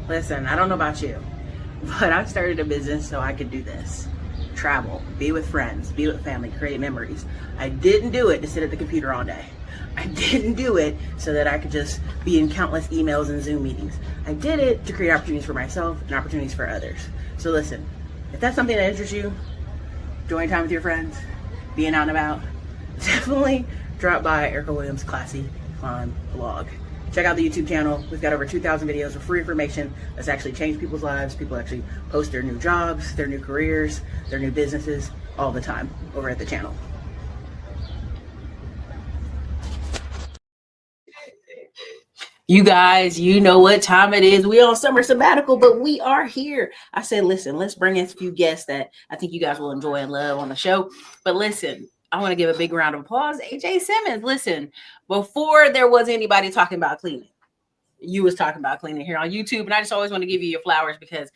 Listen, I don't know about you, but I started a business so I could do this. Travel, be with friends, be with family, create memories. I didn't do it to sit at the computer all day. I didn't do it so that I could just be in countless emails and Zoom meetings. I did it to create opportunities for myself and opportunities for others. So listen, if that's something that interests you, enjoying time with your friends, being out and about, definitely drop by Erica Williams' Classy Climb blog. Check out the YouTube channel. We've got over 2,000 videos of free information that's actually changed people's lives. People actually post their new jobs, their new careers, their new businesses all the time over at the channel. You guys, you know what time it is. We on summer sabbatical, but we are here. I said, listen, let's bring in a few guests that I think you guys will enjoy and love on the show. But listen, I want to give a big round of applause. AJ Simmons, listen, before there was anybody talking about cleaning, you was talking about cleaning here on YouTube. And I just always want to give you your flowers because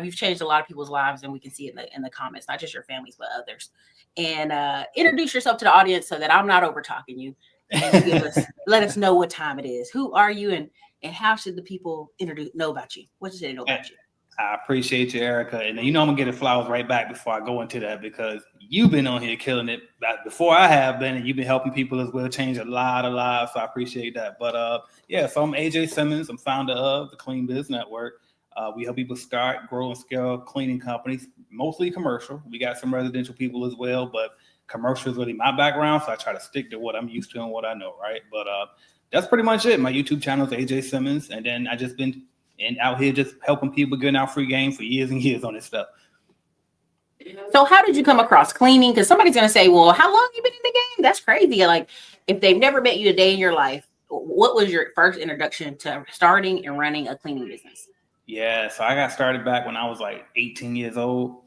you've changed a lot of people's lives, and we can see it in the comments, not just your families, but others. And introduce yourself to the audience so that I'm not over talking you. And let us know what time it is. Who are you, and how should the people know about you? What should they know about you? I appreciate you, Erica. And I'm going to get the flowers right back before I go into that, because you've been on here killing it before I have been, and you've been helping people as well, change a lot of lives. So I appreciate that. But so I'm AJ Simmons. I'm founder of the Clean Biz Network. We help people start, grow, and scale cleaning companies, mostly commercial. We got some residential people as well, but commercial is really my background. So I try to stick to what I'm used to and what I know, right? But that's pretty much it. My YouTube channel is AJ Simmons. And then I just been out here just helping people, getting out free game for years and years on this stuff. So how did you come across cleaning? Because somebody's going to say, well, how long have you been in the game? That's crazy. Like, if they've never met you a day in your life, what was your first introduction to starting and running a cleaning business? Yeah, so I got started back when I was like 18 years old,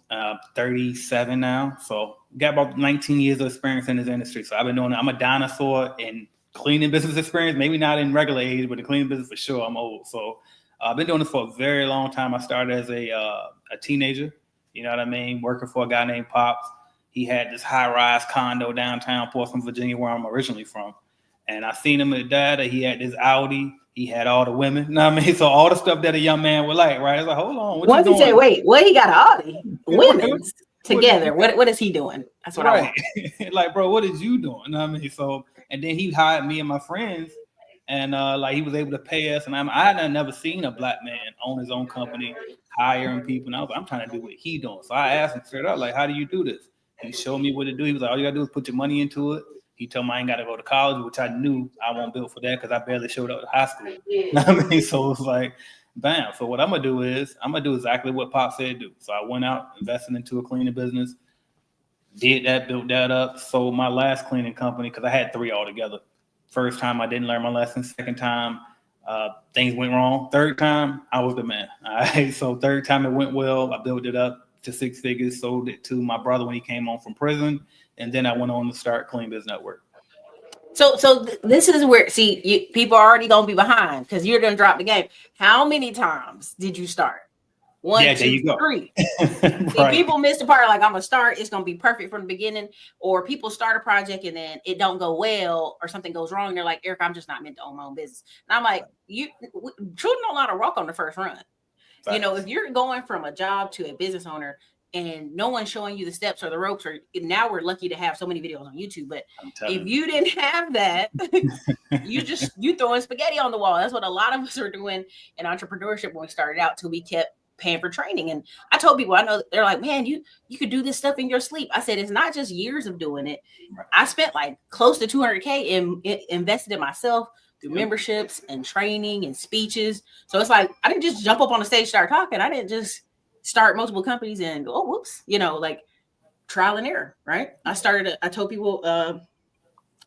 37 now. So got about 19 years of experience in this industry. So I've been doing it. I'm a dinosaur in cleaning business experience, maybe not in regular age, but the cleaning business for sure. I'm old. So I've been doing this for a very long time. I started as a teenager, you know what I mean, working for a guy named Pops. He had this high-rise condo downtown Portsmouth, Virginia, where I'm originally from. And I seen him with dad. He had this Audi. He had all the women. You know what I mean? So all the stuff that a young man would like, right? It's like, hold on. What you say? Wait, what? He got Audi? Women's together. What is he doing? That's what I want. Like, bro, what is you doing? You know what I mean? So, and then he hired me and my friends. And like he was able to pay us, and I had never seen a black man own his own company, hiring people. And I was like, I'm trying to do what he doing. So I asked him straight up, like, how do you do this? He showed me what to do. He was like, all you gotta do is put your money into it. He told me I ain't gotta go to college, which I knew I won't build for that because I barely showed up to high school. You know what I mean? So it was like, bam. So what I'm gonna do is I'm gonna do exactly what Pop said do. So I went out, invested into a cleaning business, did that, built that up. Sold my last cleaning company because I had 3 altogether. First time I didn't learn my lesson. Second time, things went wrong. Third time, I was the man. All right. So third time it went well. I built it up to 6 figures, sold it to my brother when he came home from prison. And then I went on to start Clean Biz Network. So this is where, people are already going to be behind because you're going to drop the game. How many times did you start? 1, 2, 3. Right. People miss the part, like, I'm gonna start, it's gonna be perfect from the beginning, or people start a project and then it don't go well or something goes wrong. They're like, Eric, I'm just not meant to own my own business. And I'm like, children don't know how to walk on the first run. Right. You know, if you're going from a job to a business owner and no one's showing you the steps or the ropes, or now we're lucky to have so many videos on YouTube, but if you didn't have that, you throwing spaghetti on the wall. That's what a lot of us are doing in entrepreneurship when we started out, till we kept paying for training. And I told people, I know they're like, man, you could do this stuff in your sleep. I said, it's not just years of doing it. I spent like close to $200K and invested in myself through memberships and training and speeches. So it's like, I didn't just jump up on the stage, start talking. I didn't just start multiple companies and go, oh, whoops, like trial and error, right? I told people,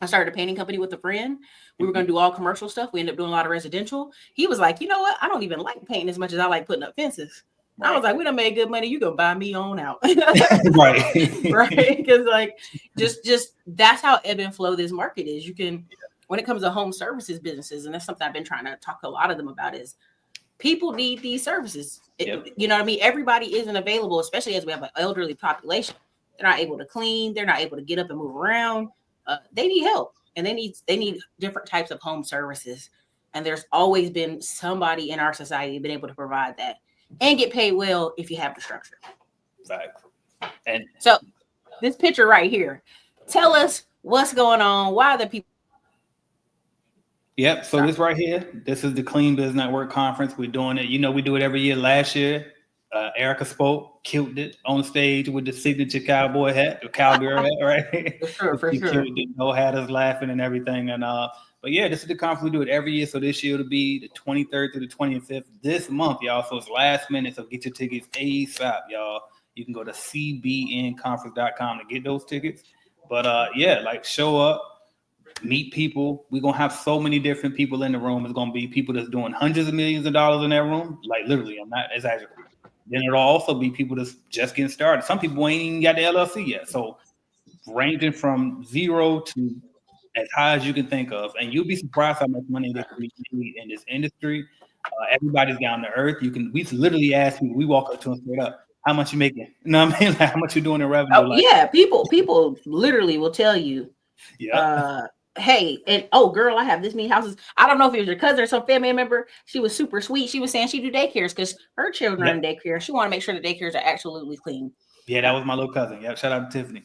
I started a painting company with a friend. We were going to do all commercial stuff. We ended up doing a lot of residential. He was like, you know what? I don't even like painting as much as I like putting up fences. Right. I was like, we done made good money. You gonna buy me on out. Right. Right. Because like, just that's how ebb and flow this market is. You can, when it comes to home services businesses, and that's something I've been trying to talk to a lot of them about, is people need these services. You know what I mean? Everybody isn't available, especially as we have an elderly population. They're not able to clean. They're not able to get up and move around. They need help, and they need different types of home services. And there's always been somebody in our society been able to provide that and get paid well if you have the structure. Exactly. And so this picture right here, tell us what's going on. Why the people? Yep. So this right here, this is the Clean Biz Network Conference. We're doing it. We do it every year. Last year, Erica spoke, killed it on stage with the signature cowboy hat, the cowgirl hat, right? For sure. Had us laughing and everything. And but yeah, this is the conference. We do it every year. So this year it'll be the 23rd to the 25th this month, y'all. So it's last minute. So get your tickets ASAP, y'all. You can go to cbnconference.com to get those tickets. But yeah, like show up. Meet people. We're gonna have so many different people in the room. It's gonna be people that's doing hundreds of millions of dollars in that room. Like literally, I'm not exaggerating. Then it'll also be people that's just getting started. Some people ain't even got the LLC yet. So ranging from zero to as high as you can think of, and you'll be surprised how much money they can be made in this industry. Everybody's down to earth. We literally ask people. We walk up to them straight up. How much you making? You know what I mean? Like how much you doing in revenue? Yeah, people literally will tell you. Yeah. Hey, and girl, I have this many houses. I don't know if it was your cousin or some family member. She was super sweet. She was saying she do daycares because her children are in daycare. She want to make sure the daycares are absolutely clean. Yeah, that was my little cousin. Yeah, shout out to Tiffany.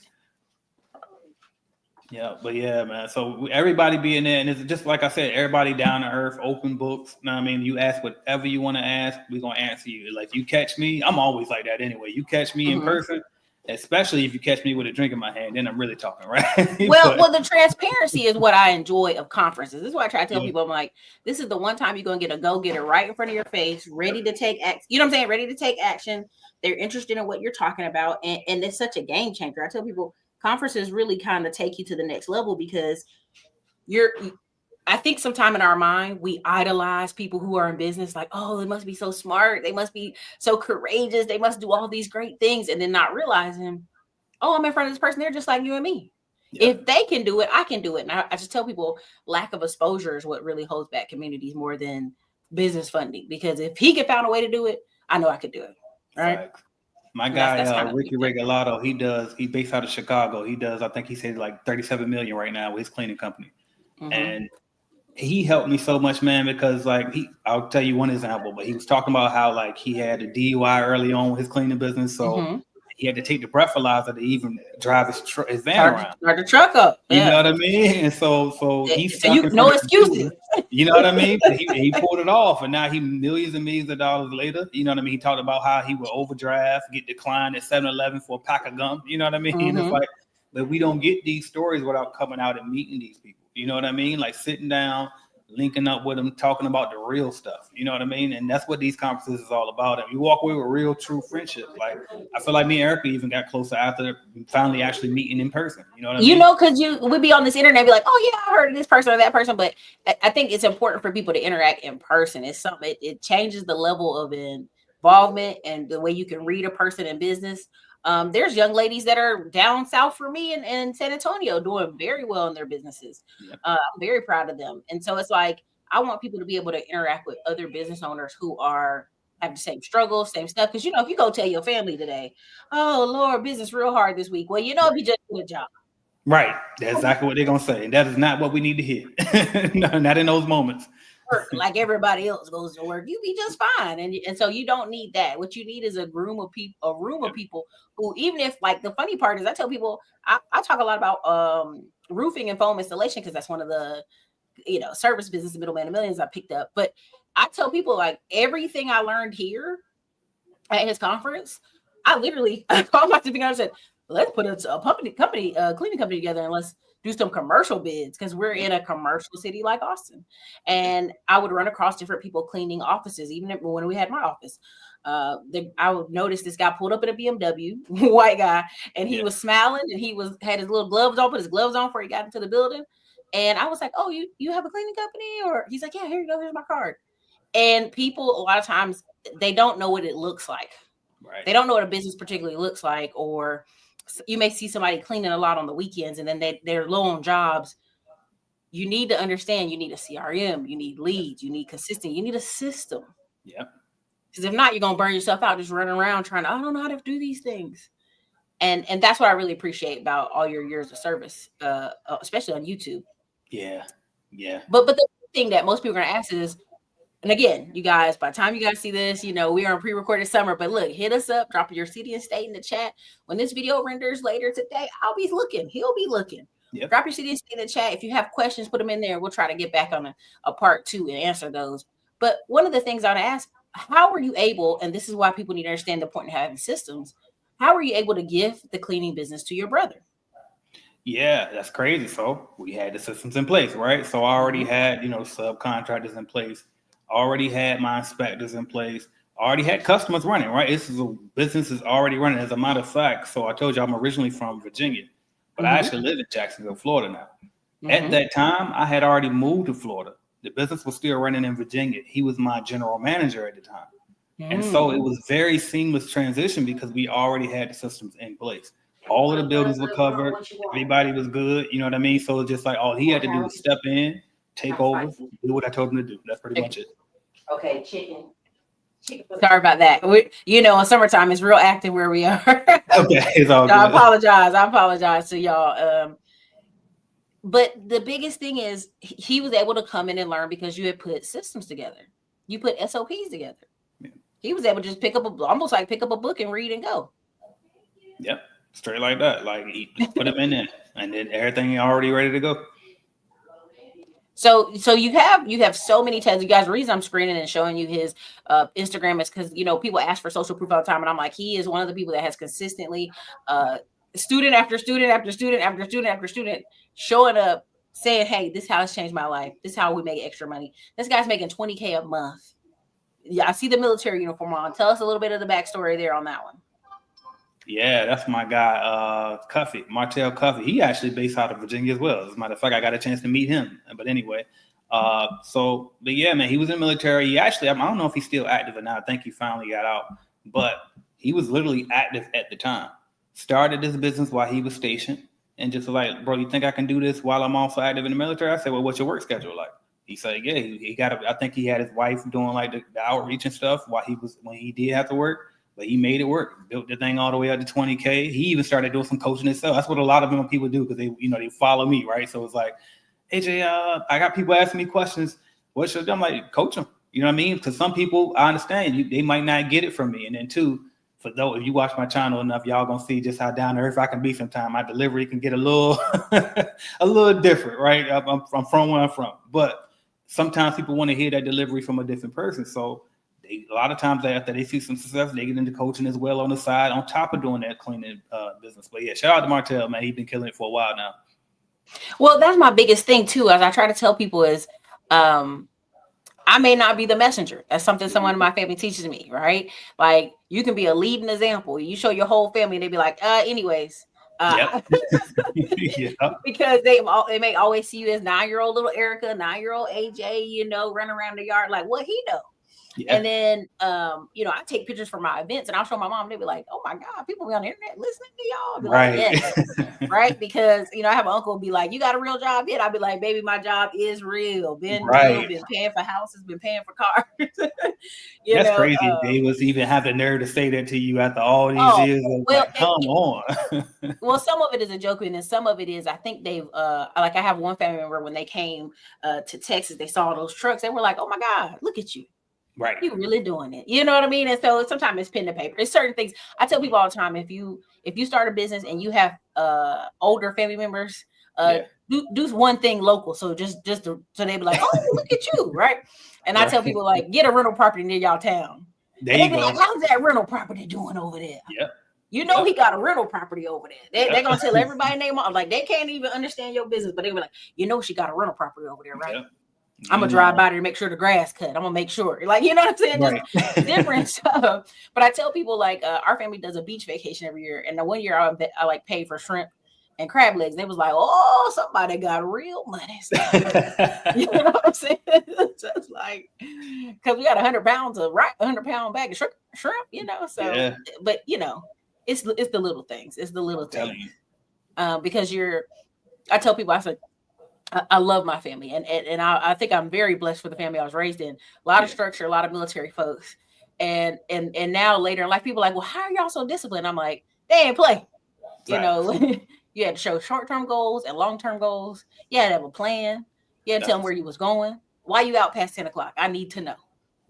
Yeah, but yeah, man. So everybody be in there, and it's just like I said, everybody down to earth, open books. You know what I mean? You ask whatever you want to ask, we're gonna answer you. Like you catch me, I'm always like that anyway. You catch me in person. Especially if you catch me with a drink in my hand, then I'm really talking, right? Well, the transparency is what I enjoy of conferences. This is why I try to tell people, I'm like, this is the one time you're going to get a go-getter right in front of your face, ready to take action. You know what I'm saying? Ready to take action. They're interested in what you're talking about. And it's such a game changer. I tell people conferences really kind of take you to the next level because I think sometime in our mind, we idolize people who are in business like, oh, they must be so smart. They must be so courageous. They must do all these great things. And then not realizing, oh, I'm in front of this person. They're just like you and me. Yeah. If they can do it, I can do it. And I just tell people lack of exposure is what really holds back communities more than business funding. Because if he could find a way to do it, I know I could do it. Right. My guy, Ricky Regalato, he's based out of Chicago. I think he said like 37 million right now with his cleaning company. And he helped me so much, man, because like I'll tell you one example, but he was talking about how like he had a DUI early on with his cleaning business. So he had to take the breathalyzer to even drive his van around. Start the truck up. You know what I mean? And so he's no excuses. You know what I mean? But he pulled it off, and now he millions and millions of dollars later. You know what I mean? He talked about how he would overdraft, get declined at 7-Eleven for a pack of gum. You know what I mean? It's like, but we don't get these stories without coming out and meeting these people. You know what I mean? Like sitting down, linking up with them, talking about the real stuff. You know what I mean? And that's what these conferences is all about. And you walk away with real, true friendship. Like I feel like me and Erica even got closer after finally actually meeting in person. You know what I mean? You know, because we'd be on this internet, be like, oh yeah, I heard of this person or that person. But I think it's important for people to interact in person. It's something, it changes the level of involvement and the way you can read a person in business. There's young ladies that are down south for me in San Antonio doing very well in their businesses. I'm very proud of them. And so it's like, I want people to be able to interact with other business owners who have the same struggles, same stuff. Because, if you go tell your family today, oh, Lord, business real hard this week. Well, if you just do a job. Right. That's exactly what they're going to say. And that is not what we need to hear. No, not in those moments. Like everybody else goes to work, you be just fine, and so you don't need that. What you need is a room of people who, even if, like, the funny part is, I tell people I talk a lot about roofing and foam installation because that's one of the service business middleman of millions I picked up. But I tell people, like, everything I learned here at his conference, I literally called my significant other and said, let's put a cleaning company together and let's do some commercial bids because we're in a commercial city like Austin. And I would run across different people cleaning offices, even when we had my office. I would notice this guy pulled up in a BMW, white guy, and he was smiling and he had his little gloves on, put his gloves on before he got into the building. And I was like, oh, you have a cleaning company? Or he's like, yeah, here you go, here's my card. And people, a lot of times, they don't know what it looks like. Right. They don't know what a business particularly looks like, or you may see somebody cleaning a lot on the weekends and then they're low on jobs. You need to understand, you need a CRM, you need leads, you need consistent, you need a system. Yeah. Because if not, you're going to burn yourself out just running around trying to, I don't know how to do these things. And that's what I really appreciate about all your years of service, especially on YouTube. Yeah. Yeah. But thing that most people are going to ask is, and again, you guys, by the time you guys see this, we are in pre-recorded summer, but look, hit us up, drop your city and state in the chat. When this video renders later today, I'll be looking. He'll be looking. Yep. Drop your city and state in the chat. If you have questions, put them in there. We'll try to get back on a part 2 and answer those. But one of the things I want to ask, how were you able, and this is why people need to understand the point of having systems, how were you able to give the cleaning business to your brother? Yeah, that's crazy. So we had the systems in place, right? So I already had, subcontractors in place. Already had my inspectors in place. Already had customers running, right? Business is already running. As a matter of fact, so I told you I'm originally from Virginia, but I actually live in Jacksonville, Florida now. At that time, I had already moved to Florida. The business was still running in Virginia. He was my general manager at the time. And so it was very seamless transition because we already had the systems in place. All of the buildings were covered. Everybody was good. You know what I mean? So it's just like all he had to do was step in, take over, do what I told him to do. That's pretty much it. Okay, chicken. Sorry about that. In summertime, it's real active where we are. Okay, it's all good. I apologize to y'all. But the biggest thing is he was able to come in and learn because you had put systems together. You put SOPs together. Yeah. He was able to just pick up a book and read and go. Yep, straight like that. Like he put them in there, and then everything already ready to go. So you have so many tests. You guys, the reason I'm screening and showing you his Instagram is because people ask for social proof all the time, and I'm like, he is one of the people that has consistently student after student after student after student after student showing up saying, hey, this how it's changed my life. This is how we make extra money. This guy's making $20K a month. Yeah, I see the military uniform on. Tell us a little bit of the backstory there on that one. Yeah, that's my guy, Martell Cuffy. He actually based out of Virginia as well. As a matter of fact, I got a chance to meet him. But anyway, but yeah, man, he was in the military. He actually, I don't know if he's still active or not. I think he finally got out. But he was literally active at the time. Started this business while he was stationed. And just like, bro, you think I can do this while I'm also active in the military? I said, well, what's your work schedule like? He said, yeah, he got. I think he had his wife doing like the outreach and stuff when he did have to work. But he made it work, built the thing all the way up to 20K. He even started doing some coaching himself. That's what a lot of people do because they follow me, right? So it's like, AJ, I got people asking me questions. What should I do? I'm like, coach them. You know what I mean? Because some people, I understand, they might not get it from me. And then two, for those, if you watch my channel enough, y'all gonna see just how down to earth I can be sometimes. My delivery can get a little different, right? I'm from where I'm from. But sometimes people want to hear that delivery from a different person. So a lot of times after they see some success, they get into coaching as well on the side, on top of doing that cleaning business. But yeah, shout out to Martell, man. He's been killing it for a while now. Well, that's my biggest thing too, as I try to tell people is, I may not be the messenger. That's something someone in my family teaches me, right? Like you can be a leading example. You show your whole family, and they be like, anyways. Yeah. Because they may always see you as 9-year-old little Erica, 9-year-old AJ, running around the yard like what he know. Yeah. And then, I take pictures from my events and I'll show my mom. They'll be like, oh my God, people be on the internet listening to y'all. I'll be right. Like, yes. Right. Because, I have an uncle be like, you got a real job yet? I'll be like, baby, my job is real. Been real, been paying for houses, been paying for cars. That's crazy. They was even have the nerve to say that to you after all these years. Come on. Well, some of it is a joke, and then some of it is, I think they've, I have one family member when they came to Texas, they saw those trucks. They were like, oh my God, look at you. Right. You really doing it. You know what I mean? And so sometimes it's pen to paper. It's certain things. I tell people all the time, if you start a business and you have older family members, do one thing local. So so they be like, oh, look at you. Right. And I tell people like, get a rental property near y'all town. There you go. Like, how's that rental property doing over there? Yeah. He got a rental property over there. They're going to tell everybody name off. Like they can't even understand your business, but they be like, she got a rental property over there. Right. Yeah. I'm gonna drive by there and make sure the grass cut. I'm gonna make sure, like, you know what I'm saying? Right. Just different stuff. But I tell people like our family does a beach vacation every year, and the one year I like paid for shrimp and crab legs. They was like, oh, somebody got real money. You know what I'm saying? Just like because we got 100 pounds of 100-pound bag of shrimp. So yeah. But it's the little things. It's the little things. Because I tell people, I said, I love my family, and I think I'm very blessed for the family I was raised in. A lot of structure, a lot of military folks, and now later in life, people are like, well, how are y'all so disciplined? I'm like, they ain't play. Right. You had to show short-term goals and long-term goals. You had to have a plan. You had to tell them where you was going. why you out past 10 o'clock? I need to know.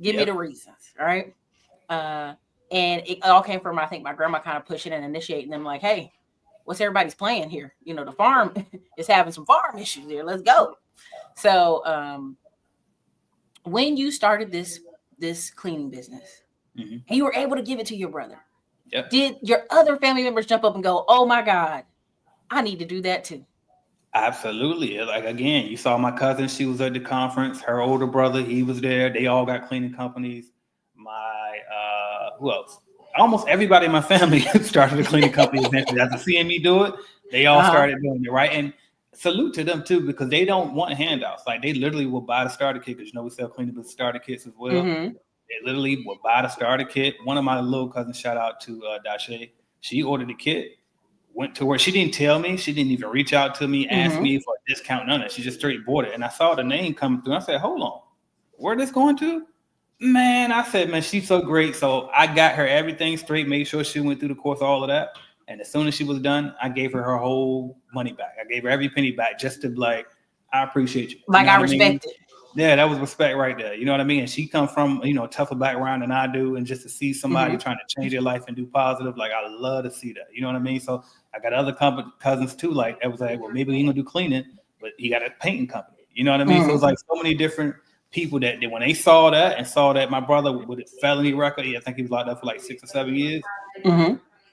Give me the reasons. All right. And it all came from, I think, my grandma kind of pushing and initiating them like, hey, what's everybody's plan here? You know, the farm is having some farm issues here. Let's go. So when you started this cleaning business and you were able to give it to your brother, did your other family members jump up and go, oh my God, I need to do that too? Absolutely. Like, again, you saw my cousin, she was at the conference, her older brother, he was there. They all got cleaning companies. My who else? Almost everybody in my family started a cleaning company eventually. After seeing me do it, they all started doing it, right? And salute to them too, because they don't want handouts. Like, they literally will buy the starter kit, because we sell cleaning starter kits as well. They literally will buy the starter kit. One of my little cousins, shout out to Dashe, she ordered the kit, went to where she didn't tell me, she didn't even reach out to me, ask me for a discount, none of that. She just straight bought it. And I saw the name coming through. I said, hold on, where this going to? Man, I said, man, she's so great. So I got her everything straight, made sure she went through the course, all of that. And as soon as she was done, I gave her whole money back. I gave her every penny back, just to like, I appreciate you. Like, I respect it. Yeah, that was respect right there. You know what I mean? And she comes from, tougher background than I do. And just to see somebody trying to change their life and do positive, like, I love to see that. You know what I mean? So I got other cousins too. Like, it was like, well, maybe he ain't gonna do cleaning, but he got a painting company. You know what I mean? So it's like so many different people that when they saw that my brother with a felony record, I think he was locked up for like 6 or 7 years,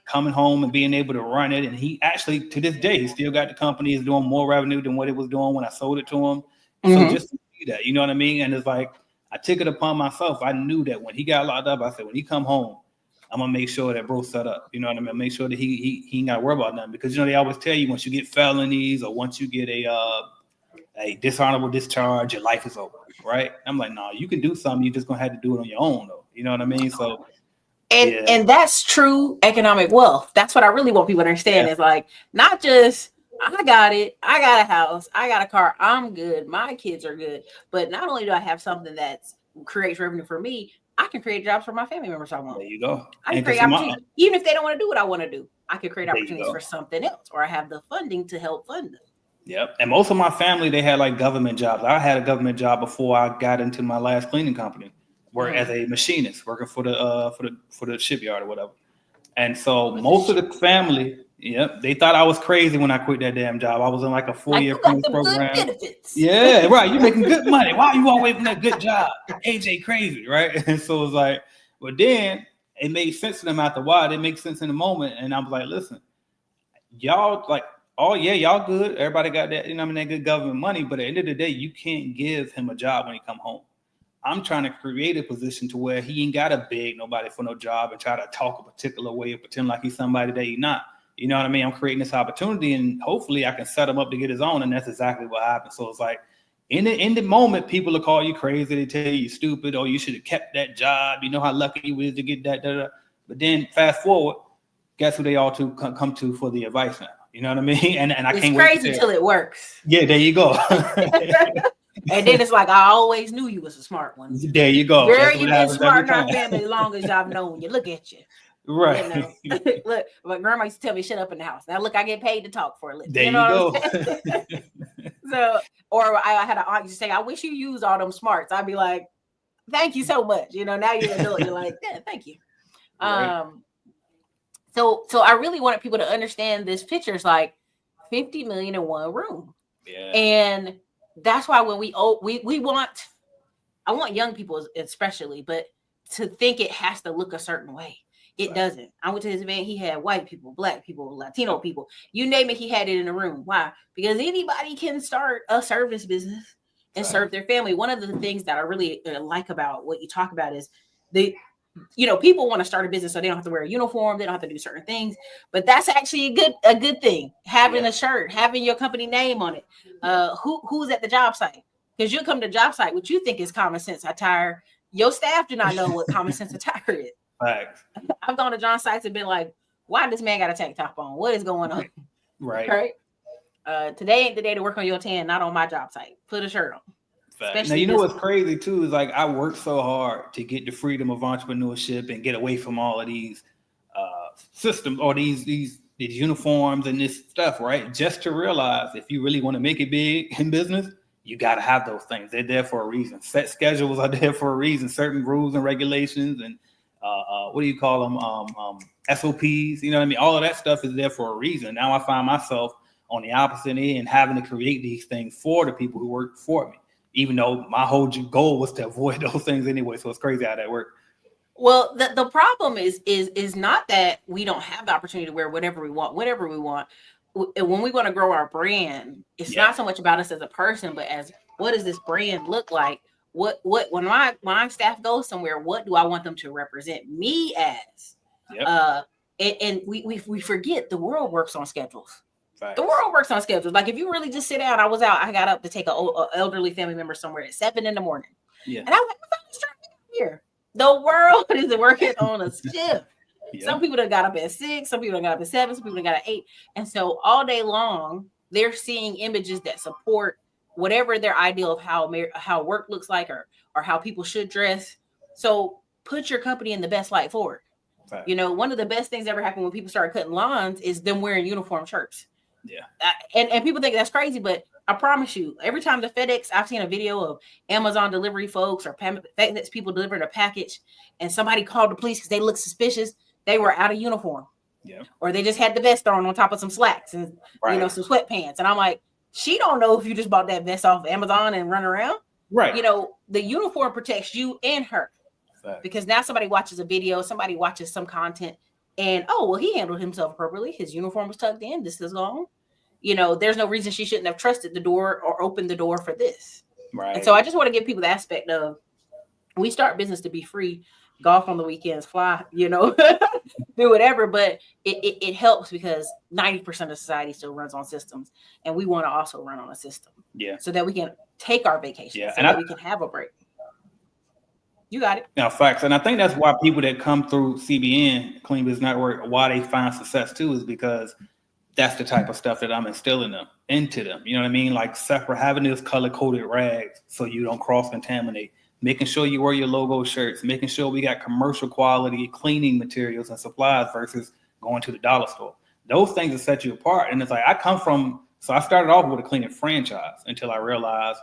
coming home and being able to run it. And he actually, to this day, he still got the company, is doing more revenue than what it was doing when I sold it to him. So just to see that, you know what I mean? And it's like, I took it upon myself. I knew that when he got locked up, I said, when he come home, I'm gonna make sure that bro's set up. You know what I mean? Make sure that he ain't gotta worry about nothing, because they always tell you, once you get felonies or once you get a dishonorable discharge, your life is over, right? I'm like, no, you can do something. You're just gonna have to do it on your own, though. You know what I mean? So, and that's true economic wealth. That's what I really want people to understand. Is like, not just, I got it, I got a house, I got a car, I'm good, my kids are good. But not only do I have something that creates revenue for me, I can create jobs for my family members I want. There you go. I can create opportunities. Even if they don't want to do what I want to do, I can create opportunities for something else, or I have the funding to help fund them. Yep. And most of my family, they had like government jobs. I had a government job before I got into my last cleaning company, working as a machinist, working for the shipyard or whatever. And so most of the family, they thought I was crazy when I quit that damn job. I was in like a 4-year program. Yeah, right. You're making good money. Why are you always from that good job? AJ crazy, right? And so it was like, but then it made sense to them after a while. It makes sense in the moment. And I was like, listen, y'all like, oh yeah, y'all good. Everybody got that, that good government money. But at the end of the day, you can't give him a job when he come home. I'm trying to create a position to where he ain't got to beg nobody for no job and try to talk a particular way or pretend like he's somebody that he's not. You know what I mean? I'm creating this opportunity, and hopefully I can set him up to get his own. And that's exactly what happened. So it's like, in the moment, people will call you crazy. They tell you stupid, or you should have kept that job. You know how lucky you was to get that. But then fast forward, guess who they all come to for the advice now? You know what I mean? And I can't wait. It's crazy till it works. Yeah, there you go. And then it's like, I always knew you was a smart one. There you go. Girl, you've been smart in our family as long as I've known you. Look at you. Right. Look, my grandma used to tell me, shut up in the house. Now look, I get paid to talk for a living. There you go. So, or I had an aunt used to say, I wish you used all them smarts. I'd be like, thank you so much. Now you're an adult. You're like, yeah, thank you. Right. So I really wanted people to understand this picture is like 50 million in one room. Yeah. And that's why when we want, I want young people especially, but to think it has to look a certain way. It doesn't. I went to his event. He had white people, black people, Latino people, you name it. He had it in the room. Why? Because anybody can start a service business and serve their family. One of the things that I really like about what you talk about is people want to start a business so they don't have to wear a uniform. They don't have to do certain things, but that's actually a good thing. Having a shirt, having your company name on it. Who's at the job site? Because you'll come to the job site, what you think is common sense attire. Your staff do not know what common sense attire is. Right. I've gone to John sites and been like, why this man got a tank top on? What is going on? Right. Today ain't the day to work on your tan, not on my job site. Put a shirt on. Now, you know what's crazy too is like I worked so hard to get the freedom of entrepreneurship and get away from all of these systems or these uniforms and this stuff, right? Just to realize if you really want to make it big in business, you got to have those things. They're there for a reason. Set schedules are there for a reason. Certain rules and regulations and what do you call them? SOPs. You know what I mean? All of that stuff is there for a reason. Now I find myself on the opposite end, having to create these things for the people who work for me, even though my whole goal was to avoid those things anyway. So it's crazy how that works. Well, the problem is not that we don't have the opportunity to wear whatever we want. When we want to grow our brand, it's not so much about us as a person, but as what does this brand look like? What when my staff goes somewhere, what do I want them to represent me as? And we forget the world works on schedules. Right. The world works on schedules. Like if you really just sit down, I got up to take an elderly family member somewhere at 7 a.m. Yeah. And I was like, what's here? The world is working on a shift. Some people that got up at 6, some people that got up at 7, some people that got at 8. And so all day long, they're seeing images that support whatever their ideal of how work looks like or how people should dress. So put your company in the best light forward. Right. You know, one of the best things ever happened when people started cutting lawns is them wearing uniform shirts. Yeah. And people think that's crazy, but I promise you, every time the FedEx, I've seen a video of Amazon delivery folks or FedEx people delivering a package and somebody called the police because they looked suspicious. They were out of uniform. Yeah. Or they just had the vest on top of some slacks and, some sweatpants. And I'm like, she don't know if you just bought that vest off Amazon and run around. Right. You know, the uniform protects you and her. Right. Because now somebody watches a video, somebody watches some content and, he handled himself appropriately. His uniform was tucked in. This is long. You know, there's no reason she shouldn't have trusted the door or opened the door for this. Right. And so I just want to give people the aspect of we start business to be free, golf on the weekends, fly, do whatever. But it helps because 90% of society still runs on systems. And we want to also run on a system. Yeah. So that we can take our vacation. Yeah. So that we can have a break. You got it. Now, facts. And I think that's why people that come through CBN, Clean Business Network, why they find success too, is because that's the type of stuff that I'm instilling into them. You know what I mean? Like separate, having this color-coded rags so you don't cross-contaminate, making sure you wear your logo shirts, making sure we got commercial quality cleaning materials and supplies versus going to the dollar store. Those things that set you apart. And it's like, so I started off with a cleaning franchise until I realized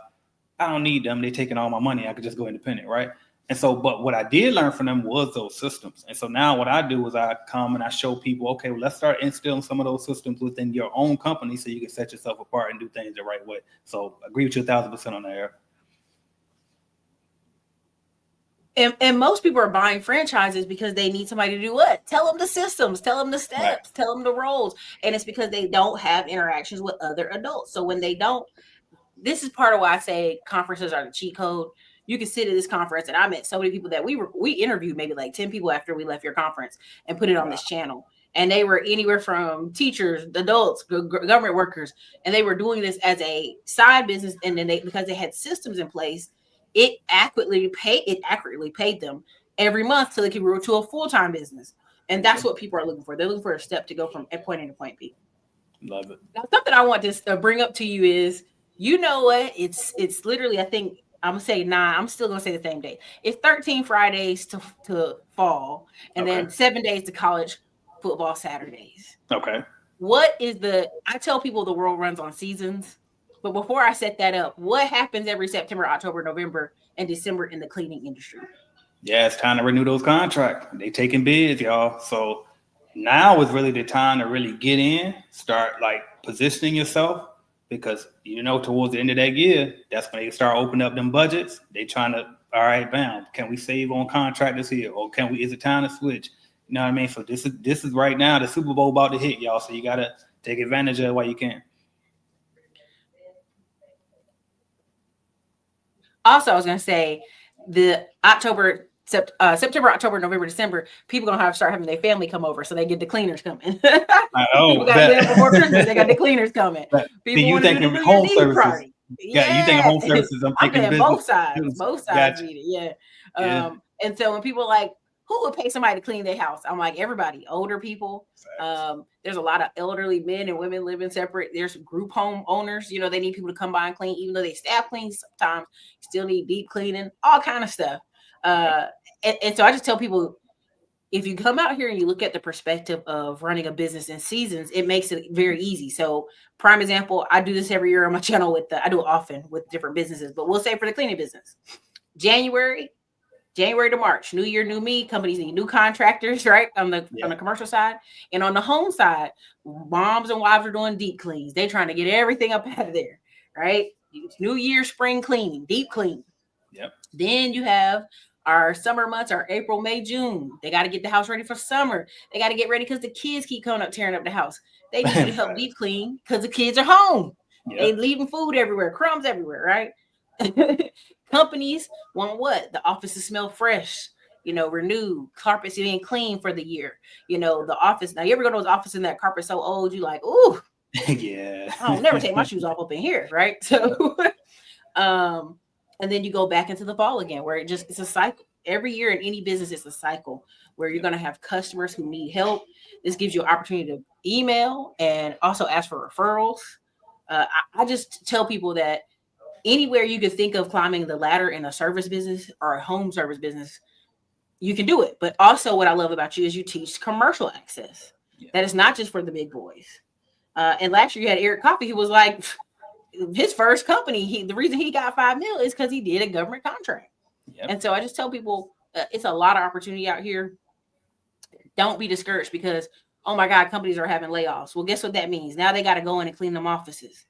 I don't need them. They're taking all my money. I could just go independent, right? And so, but what I did learn from them was those systems. And so now what I do is I come and I show people, okay, well, let's start instilling some of those systems within your own company so you can set yourself apart and do things the right way. So I agree with you 1,000% on that. And most people are buying franchises because they need somebody to do what? Tell them the systems, tell them the steps, right. Tell them the roles. And it's because they don't have interactions with other adults. So when they don't, this is part of why I say conferences are the cheat code. You can sit at this conference, and I met so many people that we interviewed maybe like 10 people after we left your conference and put it on this channel. And they were anywhere from teachers, adults, government workers, and they were doing this as a side business. And then because they had systems in place, it accurately paid them every month so they could grow to a full-time business. And that's what people are looking for. They're looking for a step to go from point A to point B. Love it. Now, something I want to bring up to you is, you know what? It's literally, I think, I'm gonna say 9. I'm still gonna say the same day. It's 13 Fridays to fall, and then 7 days to college football Saturdays. Okay. I tell people the world runs on seasons, but before I set that up, what happens every September, October, November, and December in the cleaning industry? Yeah, it's time to renew those contracts. They taking bids, y'all. So now is really the time to really get in, start like positioning yourself. Because, towards the end of that year, that's when they start opening up them budgets. They trying to, all right, bam, can we save on contractors here? Or is it time to switch? You know what I mean? So this is right now, the Super Bowl about to hit, y'all. So you got to take advantage of it while you can. Also, I was going to say the September, October, November, December, people gonna have to start having their family come over, so they get the cleaners coming. People got to before Christmas. They got the cleaners coming. You thinking home services? Yeah, you think home services? I'm thinking both sides need it. Yeah. And so when people are like, who would pay somebody to clean their house? I'm like, everybody, older people. There's a lot of elderly men and women living separate. There's group home owners. They need people to come by and clean, even though they staff clean. Sometimes still need deep cleaning, all kind of stuff. And so I just tell people, if you come out here and you look at the perspective of running a business in seasons, it makes it very easy. So prime example, I do this every year on my channel I do it often with different businesses, but we'll say for the cleaning business, January to March, new year, new me, companies need new contractors, right? On the commercial side. And on the home side, moms and wives are doing deep cleans. They're trying to get everything up out of there, right? New year, spring cleaning, deep clean. Yep. Then you have our summer months are April, May, June. They got to get the house ready for summer. They got to get ready because the kids keep coming up tearing up the house. They need to help deep clean because the kids are home. Yep. They leaving food everywhere, crumbs everywhere, right? Companies want what? The offices smell fresh, renewed, carpets being clean for the year. The office. Now, you ever go to those offices and that carpet's so old, you like, ooh, yeah. I'll never take my shoes off up in here, right? So, and then you go back into the fall again, where it's a cycle. Every year in any business, it's a cycle where you're going to have customers who need help. This gives you an opportunity to email and also ask for referrals. I just tell people that anywhere you can think of climbing the ladder in a service business or a home service business, you can do it. But also what I love about you is you teach commercial access. Yeah. That is not just for the big boys. And last year you had Eric Coffey, who was like, his first company, the reason he got $5 million is because he did a government contract. Yep. And so I just tell people it's a lot of opportunity out here. Don't be discouraged because, oh my God, companies are having layoffs. Well, guess what that means? Now they got to go in and clean them offices,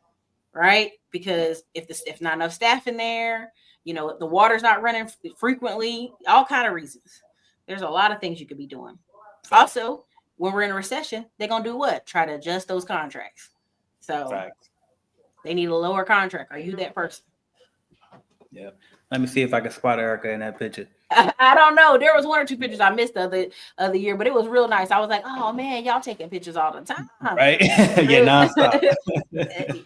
right? Because if not enough staff in there, the water's not running frequently, all kind of reasons. There's a lot of things you could be doing. Also, when we're in a recession, they're going to do what? Try to adjust those contracts. So they need a lower contract. Are you that person? Yeah. Let me see if I can spot Erica in that picture. I don't know. There was one or two pictures I missed the other year, but it was real nice. I was like, oh man, y'all taking pictures all the time. Right? Yeah, nonstop.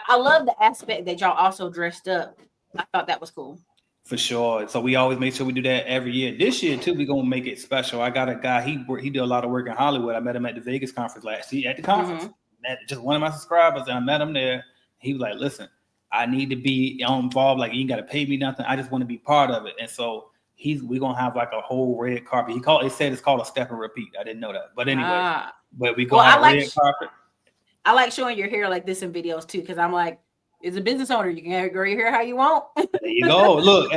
I love the aspect that y'all also dressed up. I thought that was cool. For sure. So we always make sure we do that every year. This year too, we're gonna make it special. I got a guy, he did a lot of work in Hollywood. I met him at the Vegas conference last year. At the conference, met just one of my subscribers, and I met him there. He was like, listen, I need to be involved. Like, you ain't got to pay me nothing. I just want to be part of it. And so we're going to have like a whole red carpet. It said it's called a step and repeat. I didn't know that. But anyway, but we going to have a red carpet. I like showing your hair like this in videos too, because I'm like, as a business owner, you can grow your hair how you want. There you go. Look,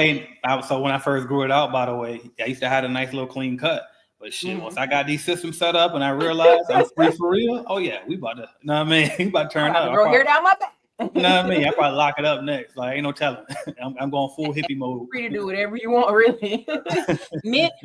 so when I first grew it out, by the way, I used to have a nice little clean cut. But shit, once I got these systems set up and I realized I'm free for real, oh yeah, we about to, you know what I mean? We about to turn up. Grow hair down my back. You know what I mean? I probably lock it up next. Like, ain't no telling. I'm going full hippie mode. Free to do whatever you want, really.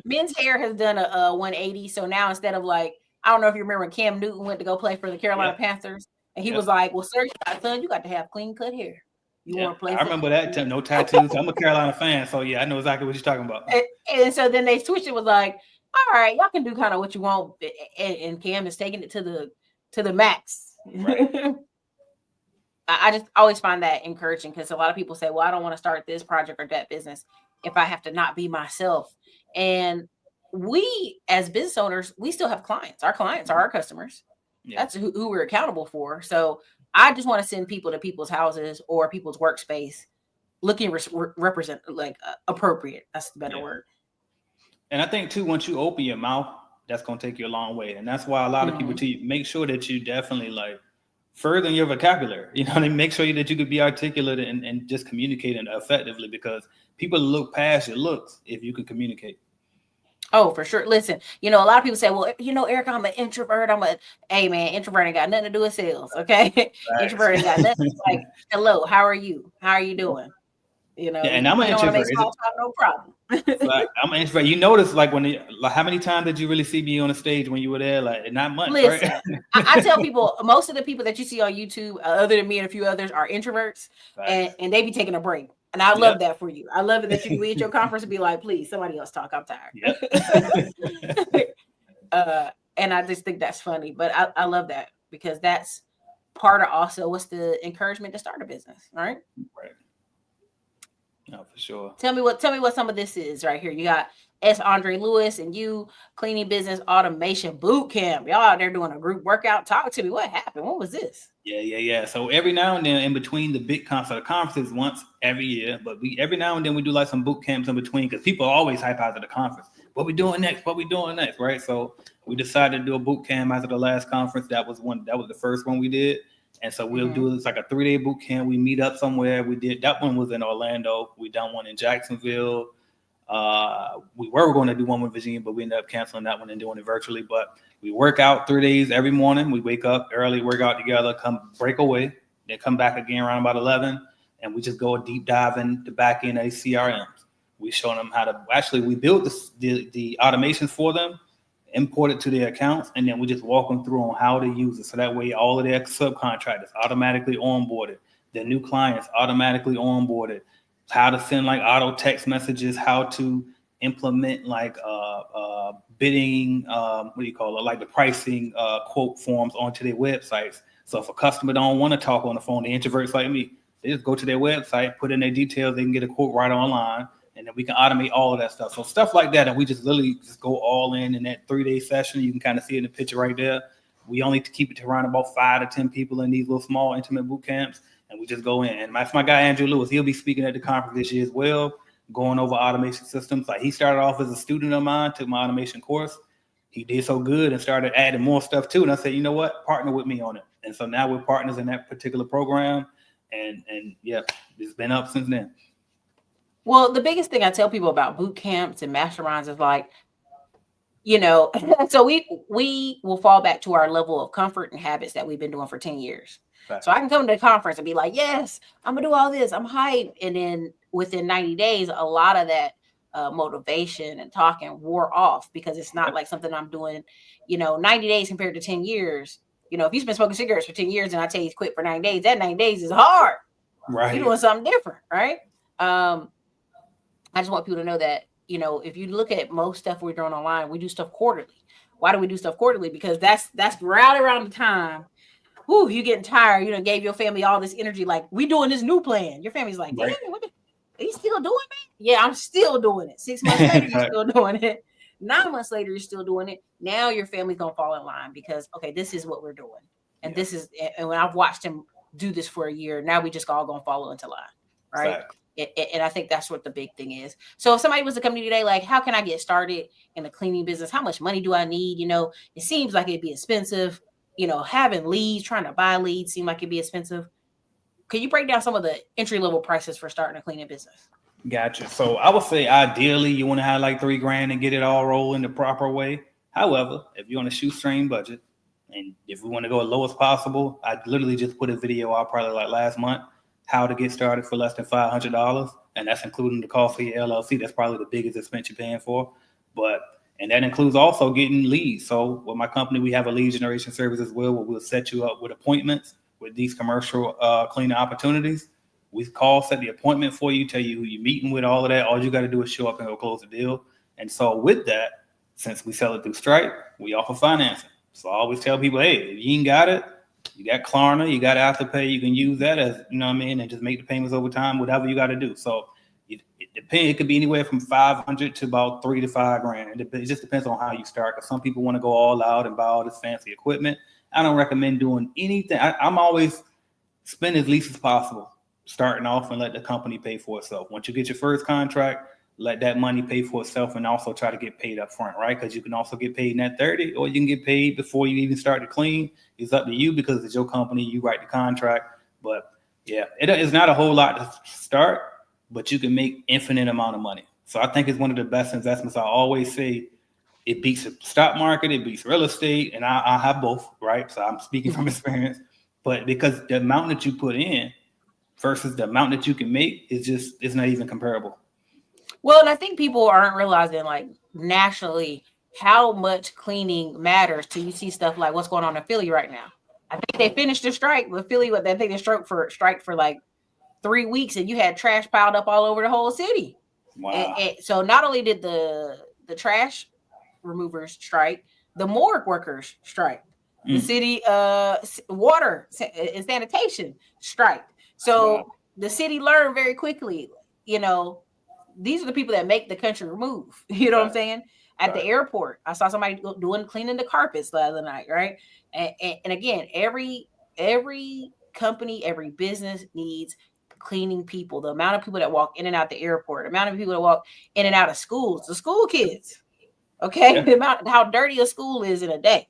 Men's hair has done a 180. So now instead of like, I don't know if you remember when Cam Newton went to go play for the Carolina Panthers, and he was like, "Well, sir, son, you got to have clean cut hair. You want to play?" I remember that. No tattoos. I'm a Carolina fan, so yeah, I know exactly what you're talking about. And so then they switched. It was like, all right, y'all can do kind of what you want, and Cam is taking it to the max. Right. I just always find that encouraging because a lot of people say, well, I don't want to start this project or that business if I have to not be myself. And we, as business owners, we still have clients. Our clients are our customers. Yeah. That's who we're accountable for. So I just want to send people to people's houses or people's workspace looking represent like appropriate. That's the better word. And I think too, once you open your mouth, that's going to take you a long way. And that's why a lot of people make sure that you definitely like further your vocabulary, you know what I mean? Make sure that you could be articulate and just communicating effectively, because people look past your looks if you can communicate. Oh, for sure. Listen, a lot of people say, well, Erica, I'm an introvert. Hey man, introvert ain't got nothing to do with sales. Okay. Right. Introvert ain't got nothing. Like, hello, how are you? How are you doing? And I'm an introvert. No problem. I'm an introvert. You notice, like, how many times did you really see me on the stage when you were there? Like, not much. Listen, right? I tell people, most of the people that you see on YouTube, other than me and a few others, are introverts, and they be taking a break. And I love that for you. I love it that you can be at your conference and be like, please, somebody else talk. I'm tired. Yep. And I just think that's funny. But I love that because that's part of also what's the encouragement to start a business, right? Right. No, for sure. Tell me what some of this is right here. You got S. Andre Lewis and you cleaning business automation boot camp. Y'all out there doing a group workout. Talk to me. What happened? What was this? Yeah. So every now and then in between the big conferences once every year, but every now and then we do like some boot camps in between because people always hype out to the conference. what we doing next? Right? So we decided to do a boot camp after the last conference. That was the first one we did. And so we'll do it's like a 3-day boot camp. We meet up somewhere. We did that one was in Orlando. We done one in Jacksonville. We were going to do one with Virginia, but we ended up canceling that one and doing it virtually. But we work out 3 days every morning. We wake up early, work out together, come break away, then come back again around about 11, and we just go a deep dive in the back end of these CRMs. We show them how to we build the automations for them, import it to their accounts, and then we just walk them through on how to use it. So that way, all of their subcontractors automatically onboarded, their new clients automatically onboarded, how to send like auto text messages, how to implement like bidding, like the pricing quote forms onto their websites. So if a customer don't want to talk on the phone, the introverts like me, they just go to their website, put in their details, they can get a quote right online, and then we can automate all of that stuff. So stuff like that, and we just literally just go all in that 3-day session. You can kind of see it in the picture right there. We only keep it to around about 5 to 10 people in these little small intimate boot camps, and we just go in. And that's my guy Andrew Lewis. He'll be speaking at the conference this year as well, going over automation systems. Like he started off as a student of mine, took my automation course. He did so good and started adding more stuff too. And I said, you know what, partner with me on it. And so now we're partners in that particular program. And yeah, it's been up since then. Well, the biggest thing I tell people about boot camps and masterminds is like, so we will fall back to our level of comfort and habits that we've been doing for 10 years. Right. So I can come to the conference and be like, yes, I'm going to do all this. I'm hyped. And then within 90 days, a lot of that motivation and talking wore off because it's not like something I'm doing, 90 days compared to 10 years. If you've been smoking cigarettes for 10 years and I tell you to quit for 9 days, that 9 days is hard. Right. You're doing something different. Right. I just want people to know that, if you look at most stuff we're doing online, we do stuff quarterly. Why do we do stuff quarterly? Because that's right around the time, you getting tired, gave your family all this energy, like we doing this new plan. Your family's like, damn, are you still doing it? Yeah, I'm still doing it. 6 months later, you're still doing it. 9 months later, you're still doing it. Now your family's going to fall in line because, okay, this is what we're doing. And and when I've watched him do this for a year, now we just all going to follow into line. Right. Exactly. And I think that's what the big thing is. So if somebody was to come to you today, like, how can I get started in the cleaning business? How much money do I need? It seems like it'd be expensive. Having leads, trying to buy leads seem like it'd be expensive. Could you break down some of the entry-level prices for starting a cleaning business? Gotcha. So I would say ideally you want to have like $3,000 and get it all rolling the proper way. However, if you're on a shoestring budget and if we want to go as low as possible, I literally just put a video out probably like last month, how to get started for less than $500. And that's including the cost for your LLC. That's probably the biggest expense you're paying for. And that includes also getting leads. So with my company, we have a lead generation service as well, where we'll set you up with appointments with these commercial cleaning opportunities. We set the appointment for you, tell you who you're meeting with, all of that. All you got to do is show up and go close the deal. And so with that, since we sell it through Stripe, we offer financing. So I always tell people, hey, if you ain't got it, you got Klarna, you got Afterpay, you can use that as, and just make the payments over time, whatever you got to do. So it depends. It could be anywhere from $500 to about $3,000 to $5,000. It just depends on how you start. Because some people want to go all out and buy all this fancy equipment. I don't recommend doing anything. I'm always spend as least as possible, starting off and let the company pay for itself. Once you get your first contract, let that money pay for itself and also try to get paid up front, right? Because you can also get paid in that 30, or you can get paid before you even start to clean. It's up to you because it's your company. You write the contract. But yeah, it is not a whole lot to start, but you can make infinite amount of money. So I think it's one of the best investments. I always say it beats the stock market, it beats real estate, and I have both, right? So I'm speaking from experience. But because the amount that you put in versus the amount that you can make it's not even comparable. Well, and I think people aren't realizing, like, nationally how much cleaning matters till you see stuff like what's going on in Philly right now. I think they finished the strike with Philly. I think they strike for like 3 weeks, and you had trash piled up all over the whole city. Wow. And so not only did the trash removers strike, the morgue workers strike. The city water and sanitation strike. So the city learned very quickly, these are the people that make the country move. You know what I'm saying? At the airport, I saw somebody cleaning the carpets the other night, right? And again, every company, every business needs cleaning people. The amount of people that walk in and out the airport, the amount of people that walk in and out of schools, the school kids, Okay, the amount how dirty a school is in a day.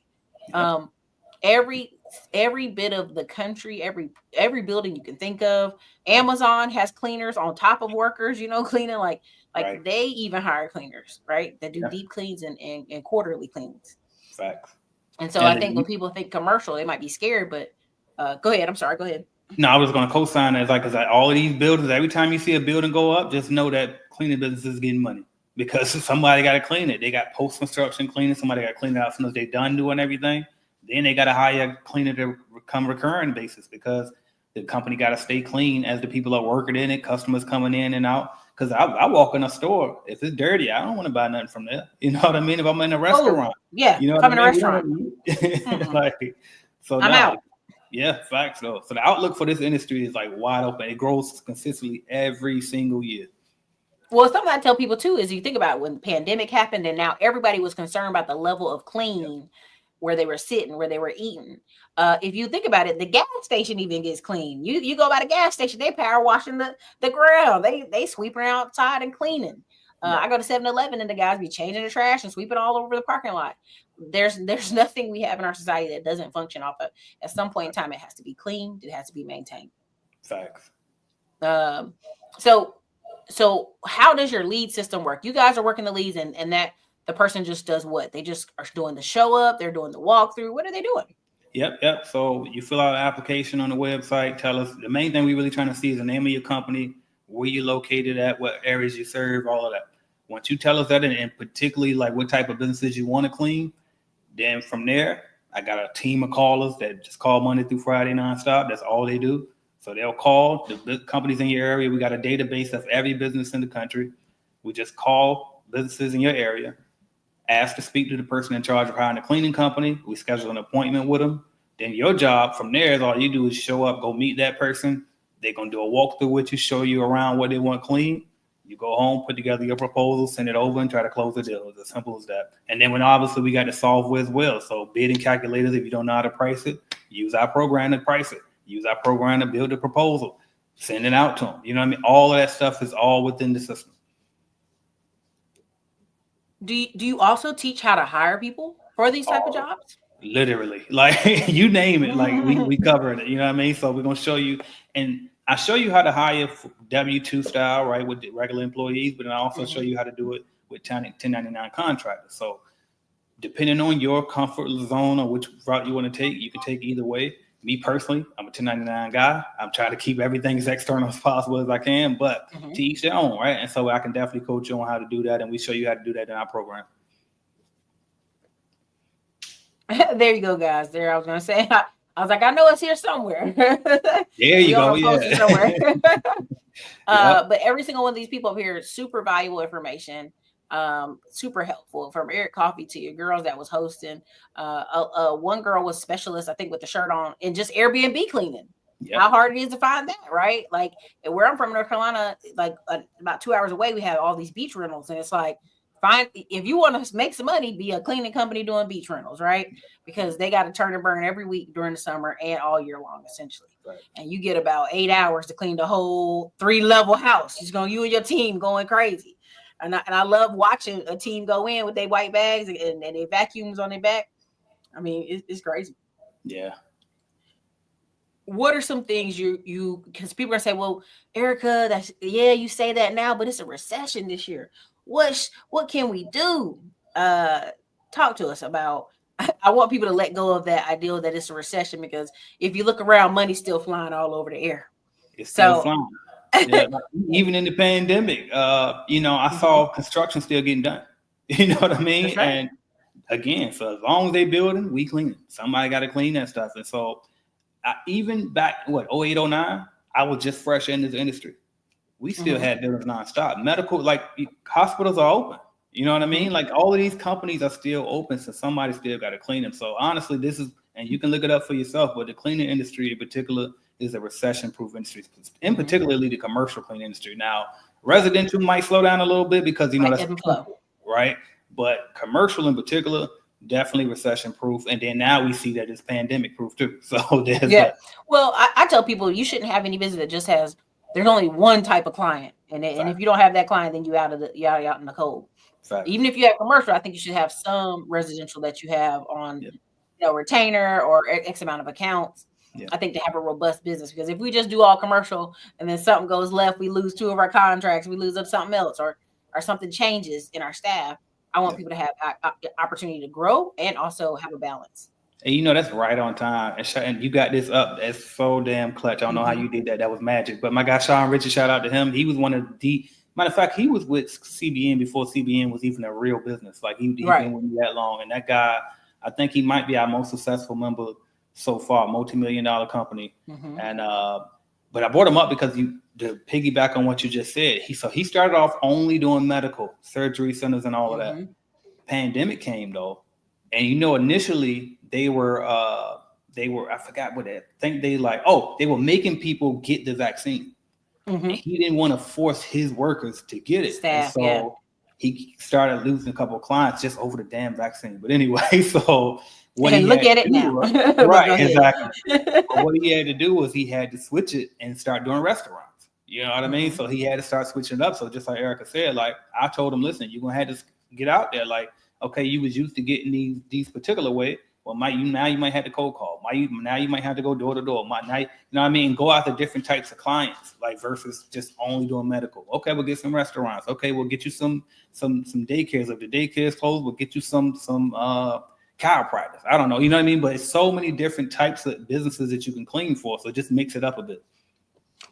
Every bit of the country, every building you can think of. Amazon has cleaners on top of workers, cleaning like Right. they even hire cleaners, right? That do deep cleans and quarterly cleans. Facts. And so I think when people think commercial, they might be scared, but go ahead. I'm sorry. Go ahead. No, I was going to co-sign that. Because all of these buildings, every time you see a building go up, just know that cleaning business is getting money because somebody got to clean it. They got post-construction cleaning. Somebody got to clean it out as soon as they're done doing everything. Then they got to hire a cleaner to become recurring basis because the company got to stay clean as the people are working in it, customers coming in and out. Because I walk in a store, if it's dirty, I don't want to buy nothing from there. You know what I mean? If I'm in a restaurant, yeah, you know, if I'm in a restaurant, I'm out. Yeah, facts though. So the outlook for this industry is like wide open. It grows consistently every single year. Well, something I tell people too is you think about when the pandemic happened and now everybody was concerned about the level of clean where they were sitting, where they were eating. If you think about it, the gas station even gets clean. You go by the gas station, they power washing the ground. They sweeping outside and cleaning. I go to 7-Eleven and the guys be changing the trash and sweeping all over the parking lot. There's nothing we have in our society that doesn't function off of. At some point in time, it has to be cleaned. It has to be maintained. Facts. So how does your lead system work? You guys are working the leads and that the person just does what? They just are doing the show up. They're doing the walkthrough. What are they doing? Yep. So you fill out an application on the website. Tell us the main thing we're really trying to see is the name of your company, where you're located at, what areas you serve, all of that. Once you tell us that, and particularly like what type of businesses you want to clean, then from there, I got a team of callers that just call Monday through Friday nonstop. That's all they do. So they'll call the companies in your area. We got a database of every business in the country. We just call businesses in your area, ask to speak to the person in charge of hiring the cleaning company. We schedule an appointment with them. Then your job from there is all you do is show up, go meet that person. They're going to do a walkthrough with you, show you around what they want clean. You go home, put together your proposal, send it over, and try to close the deal. It's as simple as that. And then when obviously we got the software as well. So bidding calculators, if you don't know how to price it, use our program to price it. Use our program to build a proposal. Send it out to them. You know what I mean? All of that stuff is all within the system. Do you also teach how to hire people for these type of jobs? Literally, like you name it, like we cover it. You know what I mean? So we're gonna show you, and I show you how to hire W-2 style, right, with the regular employees, but then I also show you how to do it with 1099 contractors. So depending on your comfort zone or which route you want to take, you can take either way. Me personally, I'm a 1099 guy. I'm trying to keep everything as external as possible as I can, but to each their own, right? And so I can definitely coach you on how to do that, and we show you how to do that in our program. There you go, guys. There, I was gonna say, I was like, I know it's here somewhere. There you go. Yeah. Somewhere. But every single one of these people up here is super valuable information, super helpful. From Eric Coffee to your girls that was hosting. One girl was specialist, I think, with the shirt on and just Airbnb cleaning. Yep. How hard it is to find that, right? Like where I'm from, North Carolina, like about 2 hours away, we have all these beach rentals, and it's like, if you want to make some money, be a cleaning company doing beach rentals, right? Because they got to turn and burn every week during the summer and all year long, essentially. Right. And you get about 8 hours to clean the whole 3-level house. You and your team going crazy. And I love watching a team go in with their white bags and their vacuums on their back. I mean, it's crazy. Yeah. What are some things you because people are saying, well, Erica, you say that now, but it's a recession this year. What can we do? Talk to us about. I want people to let go of that ideal that it's a recession, because if you look around, money's still flying all over the air. It's still flying. Yeah. Even in the pandemic, I saw construction still getting done. You know what I mean? Right. And again, so as long as they building, we clean it. Somebody got to clean that stuff. And so even back, 08, 09, I was just fresh in this industry. We still had buildings nonstop. Medical, like hospitals are open. You know what I mean? Like all of these companies are still open, so somebody still got to clean them. So honestly, this is, and you can look it up for yourself, but the cleaning industry in particular is a recession-proof industry, in particularly the commercial cleaning industry. Now, residential might slow down a little bit because, that's right? But commercial in particular, definitely recession-proof. And then now we see that it's pandemic-proof too. So there's Well, I tell people you shouldn't have any business that just has There's only one type of client, and if you don't have that client, then you out in the cold. Even if you have commercial, I think you should have some residential that you have on, retainer or X amount of accounts. I think to have a robust business, because if we just do all commercial and then something goes left, we lose 2 of our contracts, we lose up something else, or something changes in our staff. I want people to have opportunity to grow and also have a balance. And that's right on time. And you got this up. That's so damn clutch. I don't know how you did that. That was magic. But my guy Sean Richard, shout out to him. He was one of the matter of fact, he was with CBN before CBN was even a real business. Like he's been with me that long. And that guy, I think he might be our most successful member so far, multi-million-dollar company. And but I brought him up because to piggyback on what you just said. He started off only doing medical surgery centers and all of that. Pandemic came though, and initially they were I forgot what I think they were making people get the vaccine. And he didn't want to force his workers to get it. Staff, so he started losing a couple of clients just over the damn vaccine. But anyway, so what and look at it now. Right, exactly. But what he had to do was he had to switch it and start doing restaurants. You know what I mean? So he had to start switching it up. So just like Erica said, like I told him, listen, you're gonna have to get out there. Like, okay, you was used to getting these particular way. Well, now you might have to cold call. Now you might have to go door to door. You know what I mean? Go after different types of clients, like versus just only doing medical. Okay, we'll get some restaurants. Okay, we'll get you some daycares. If the daycare's closed, we'll get you some chiropractors. I don't know. You know what I mean? But it's so many different types of businesses that you can clean for. So just mix it up a bit.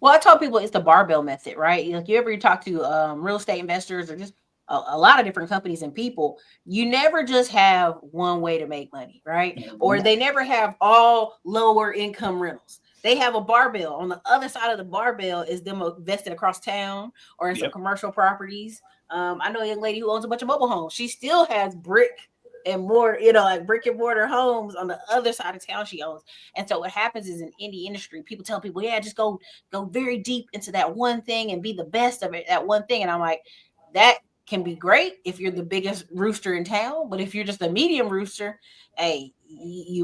Well, I tell people it's the barbell method, right? Like you ever talk to real estate investors or just a lot of different companies and people, you never just have one way to make money, right? Or they never have all lower income rentals. They have a barbell. On the other side of the barbell is them invested across town or in some commercial properties. I know a young lady who owns a bunch of mobile homes. She still has brick and mortar, like brick and mortar homes on the other side of town she owns. And so what happens is in indie industry, people tell people, just go very deep into that one thing and be the best of it, that one thing. And I'm like, that can be great if you're the biggest rooster in town, but if you're just a medium rooster, we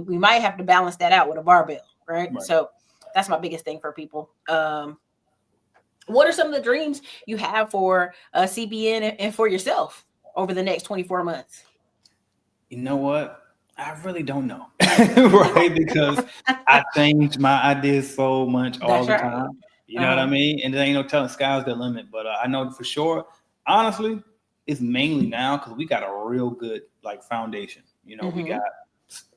might have to balance that out with a barbell, right? So that's my biggest thing for people. What are some of the dreams you have for CBN and for yourself over the next 24 months? You know what? I really don't know, right? Because I change my ideas so much all the time. You know what I mean? And there ain't no telling, sky's the limit. But I know for sure, honestly, it's mainly now because we got a real good foundation. We got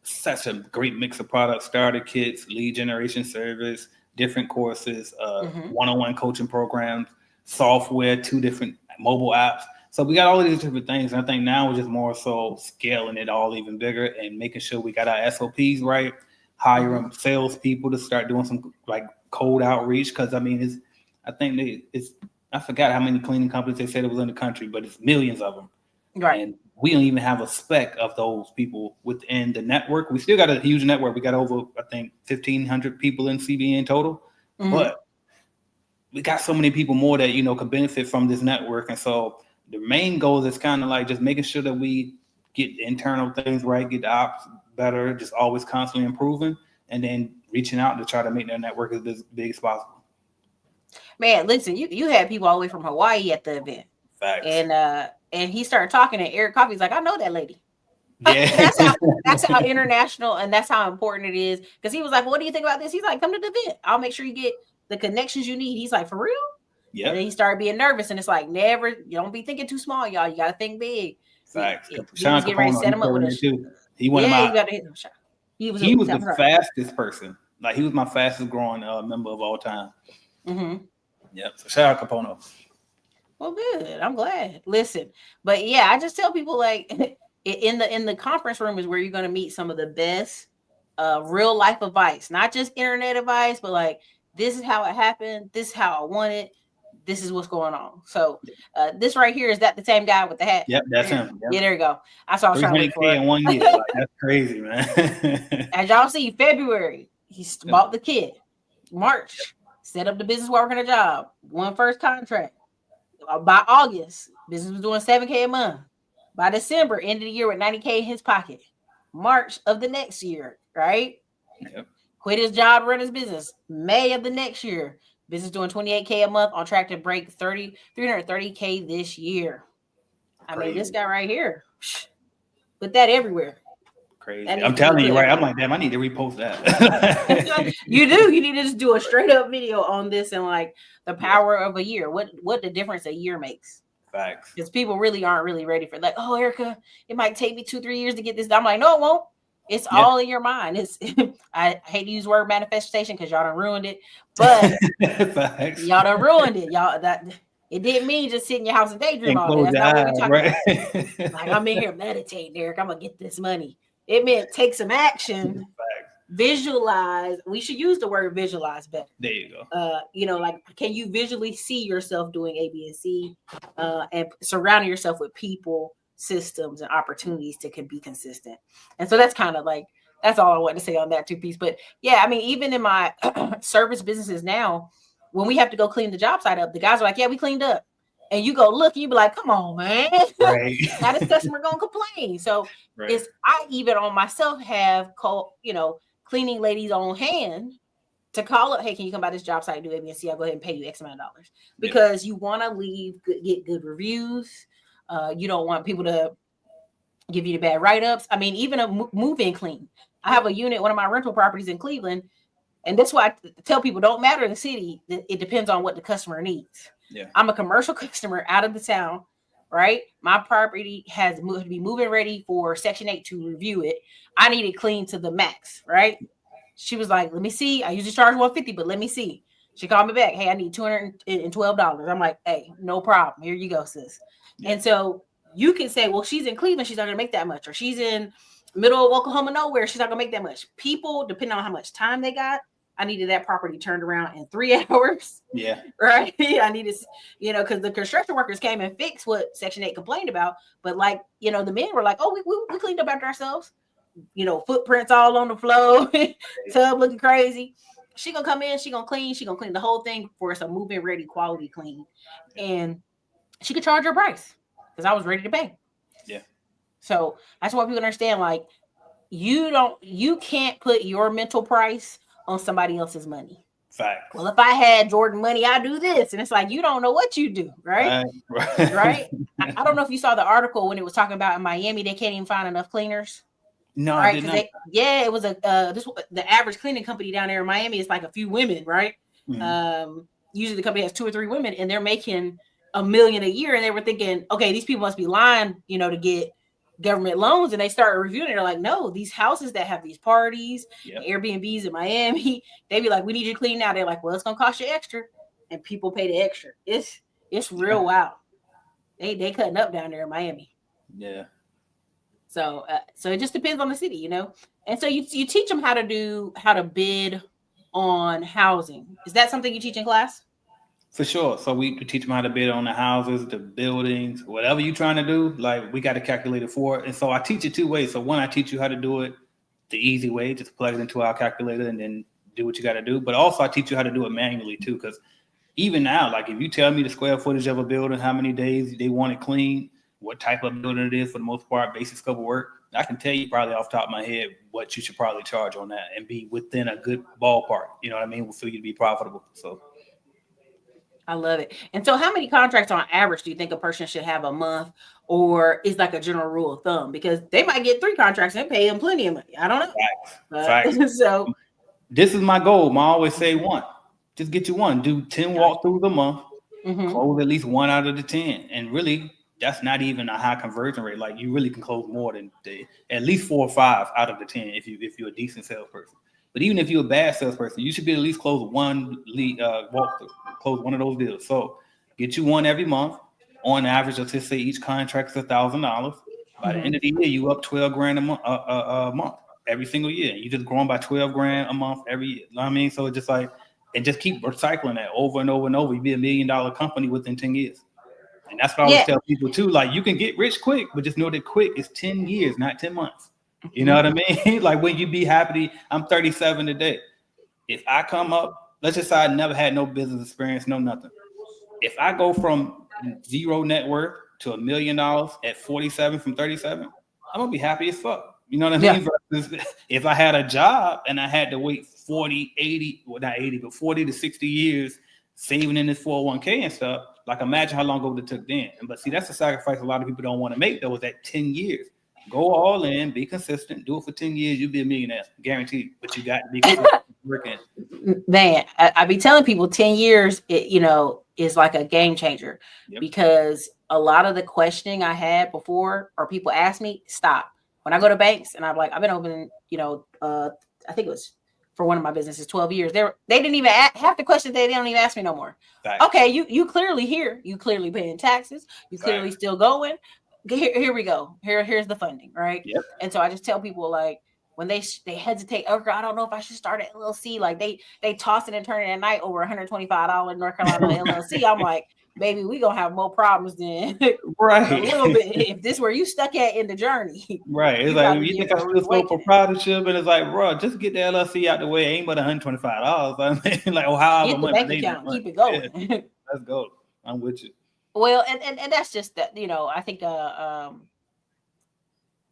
such a great mix of products, starter kits, lead generation service, different courses, one-on-one coaching programs, software, 2 different mobile apps. So we got all of these different things. And I think now we're just more so scaling it all even bigger and making sure we got our SOPs right, hiring salespeople to start doing some cold outreach. Because I forgot how many cleaning companies they said it was in the country, but it's millions of them. Right. And we don't even have a speck of those people within the network. We still got a huge network. We got over, I think, 1,500 people in CBN total. But we got so many people more that, could benefit from this network. And so the main goal is kind of just making sure that we get internal things right, get the ops better, just always constantly improving, and then reaching out to try to make that network as big as possible. Man, listen, you had people all the way from Hawaii at the event. Facts. And he started talking, and Eric Coffey's like, I know that lady. Yeah. that's how international and that's how important it is. Because he was like, what do you think about this? He's like, come to the event. I'll make sure you get the connections you need. He's like, for real? Yeah. And then he started being nervous, and it's like, you don't be thinking too small, y'all. You got to think big. Facts. He was getting ready to set him up with us. He went He was the fastest person. He was my fastest growing member of all time. Yep. So shout out Capono. Well, good. I'm glad. Listen, but I just tell people in the conference room is where you're going to meet some of the best real life advice, not just internet advice, but this is how it happened. This is how I want it. This is what's going on. So this right here, is that the same guy with the hat? Yep, that's him. Yep. Yeah, there you go. That's what I was trying to look for. in 1 year. That's crazy, man. As y'all see, February, he bought the kit. March, set up the business while working a job. Won first contract. By August, business was doing $7K a month. By December, end of the year with $90K in his pocket. March of the next year, right? Yep. Quit his job, run his business. May of the next year, Business doing 28K a month, on track to break 330K this year. I mean, this guy right here, put that everywhere. Crazy. I'm telling you, right? I'm like, damn, I need to repost that. You do. You need to just do a straight up video on this and like the power of a year. What the difference a year makes. Facts. Because people really aren't really ready for like, oh, Erica, it might take me 2-3 years to get this done. I'm like, no, it won't. It's all in your mind. It's I hate to use the word manifestation because y'all done ruined it, but y'all done ruined it. Y'all it didn't mean just sit in your house and daydream all day. That's not what we talking about. Like, I'm in here meditating, Eric. I'm gonna get this money. It meant take some action. Visualize. We should use the word visualize better. There you go. Like, can you visually see yourself doing A, B, and C, and surrounding yourself with people, systems, and opportunities to be consistent. And so that's kind of like, that's all I want to say on that 2 piece. But yeah, I mean, even in my service businesses now, when we have to go clean the job site up, the guys are like, yeah, we cleaned up. And you go look, and you be like, come on, man. Right. Now this customer gonna complain. So I even on myself have cleaning ladies on hand to call up, hey, can you come by this job site and do A, B, and C? I'll go ahead and pay you X amount of dollars. Because you want to get good reviews. You don't want people to give you the bad write-ups. I mean, even a move-in clean. I have a unit, one of my rental properties in Cleveland, and that's why I tell people, don't matter in the city. It depends on what the customer needs. Yeah. I'm a commercial customer out of the town, right? My property has to be moving ready for Section 8 to review it. I need it clean to the max, right? She was like, let me see. I usually charge $150, but let me see. She called me back. Hey, I need $212. I'm like, hey, no problem. Here you go, sis. Yeah. And so you can say, well, she's in Cleveland. She's not going to make that much. Or she's in middle of Oklahoma nowhere. She's not going to make that much. People, depending on how much time they got, I needed that property turned around in 3 hours. Yeah. Right. I needed, because the construction workers came and fixed what Section 8 complained about. But like, the men were like, oh, we cleaned up after ourselves. Footprints all on the floor, tub looking crazy. She gonna come in, she gonna clean the whole thing for us, a move-in ready quality clean. And she could charge her price because I was ready to pay. Yeah. So I just want people to understand, like, you can't put your mental price on somebody else's money. Fact. Well, if I had Jordan money, I do this. And it's like, you don't know what you do, right? Right? I don't know if you saw the article when it was talking about in Miami, they can't even find enough cleaners. No, right? I did not. It was the average cleaning company down there in Miami is like a few women, right? Mm-hmm. Usually the company has 2 or 3 women, and they're making $1 million a year. And they were thinking, okay, these people must be lying, to get government loans. And they started reviewing it. They're like, no, these houses that have these parties, Airbnbs in Miami, they be like, we need you to clean now. They're like, well, it's gonna cost you extra, and people pay the extra. It's real wild. They cutting up down there in Miami. Yeah. So it just depends on the city, And so you teach them how to bid on housing. Is that something you teach in class? For sure. So we teach them how to bid on the houses, the buildings, whatever you're trying to do. Like, we got a calculator for it. And so I teach it 2 ways. So one, I teach you how to do it the easy way, just plug it into our calculator and then do what you got to do. But also I teach you how to do it manually too. Because even now, like, if you tell me the square footage of a building, how many days they want it clean, what type of building it is, for the most part, basic scope of work, I can tell you probably off the top of my head what you should probably charge on that and be within a good ballpark. You know what I mean? For you to be profitable. So I love it. And so how many contracts on average do you think a person should have a month, or is like a general rule of thumb? Because they might get 3 contracts and pay them plenty of money. I don't know. Facts. So this is my goal. I always say 1. Just get you 1. Do 10 walkthroughs a month. Mm-hmm. Close at least 1 out of the 10. And really, that's not even a high conversion rate. Like, you really can close more than at least 4 or 5 out of the 10 if you're a decent salesperson. But even if you're a bad salesperson, you should be at least close 1 lead walkthrough, close 1 of those deals. So get you 1 every month. On average, let's just say each contract is $1,000. By the end of the year, you up $12,000 a month every single year. You just growing by $12,000 a month every year. You know what I mean? So it's just like, and just keep recycling that over and over and over. You be $1 million company within 10 years. And that's what I always tell people too. Like, you can get rich quick, but just know that quick is 10 years, not 10 months. You know what I mean? Like, when you be happy, I'm 37 today. If I come up, let's just say I never had no business experience, no nothing. If I go from 0 net worth to $1 million at 47 from 37, I'm gonna be happy as fuck. You know what I mean? Versus if I had a job and I had to wait 40 to 60 years saving in this 401k and stuff. Like, imagine how long ago it took then. But see, that's a sacrifice a lot of people don't want to make, though, is that 10 years. Go all in, be consistent, do it for 10 years, you'll be a millionaire, guaranteed. But you got to be consistent working. Man, I be telling people 10 years, is like a game changer. Yep. Because a lot of the questioning I had before, or people ask me, stop. When I go to banks and I'm like, I've been open, I think it was for one of my businesses, 12 years. They didn't even half the questions. They don't even ask me no more. Right. Okay, you clearly here. You clearly paying taxes. You clearly still going. Here we go. Here's the funding, right? Yep. And so I just tell people, like, when they hesitate, oh, I don't know if I should start an LLC. Like they toss it and turn it at night over $125 North Carolina LLC. I'm like, baby, we gonna have more problems than right a little bit if this where you stuck at in the journey. Right. It's like you think I should go for proprietorship, and it's like, bro, just get the LLC out the way. Ain't but $125. I mean, like, how get the bank account, keep it going. Yeah. Let's go. I'm with you. Well, and that's just that, I think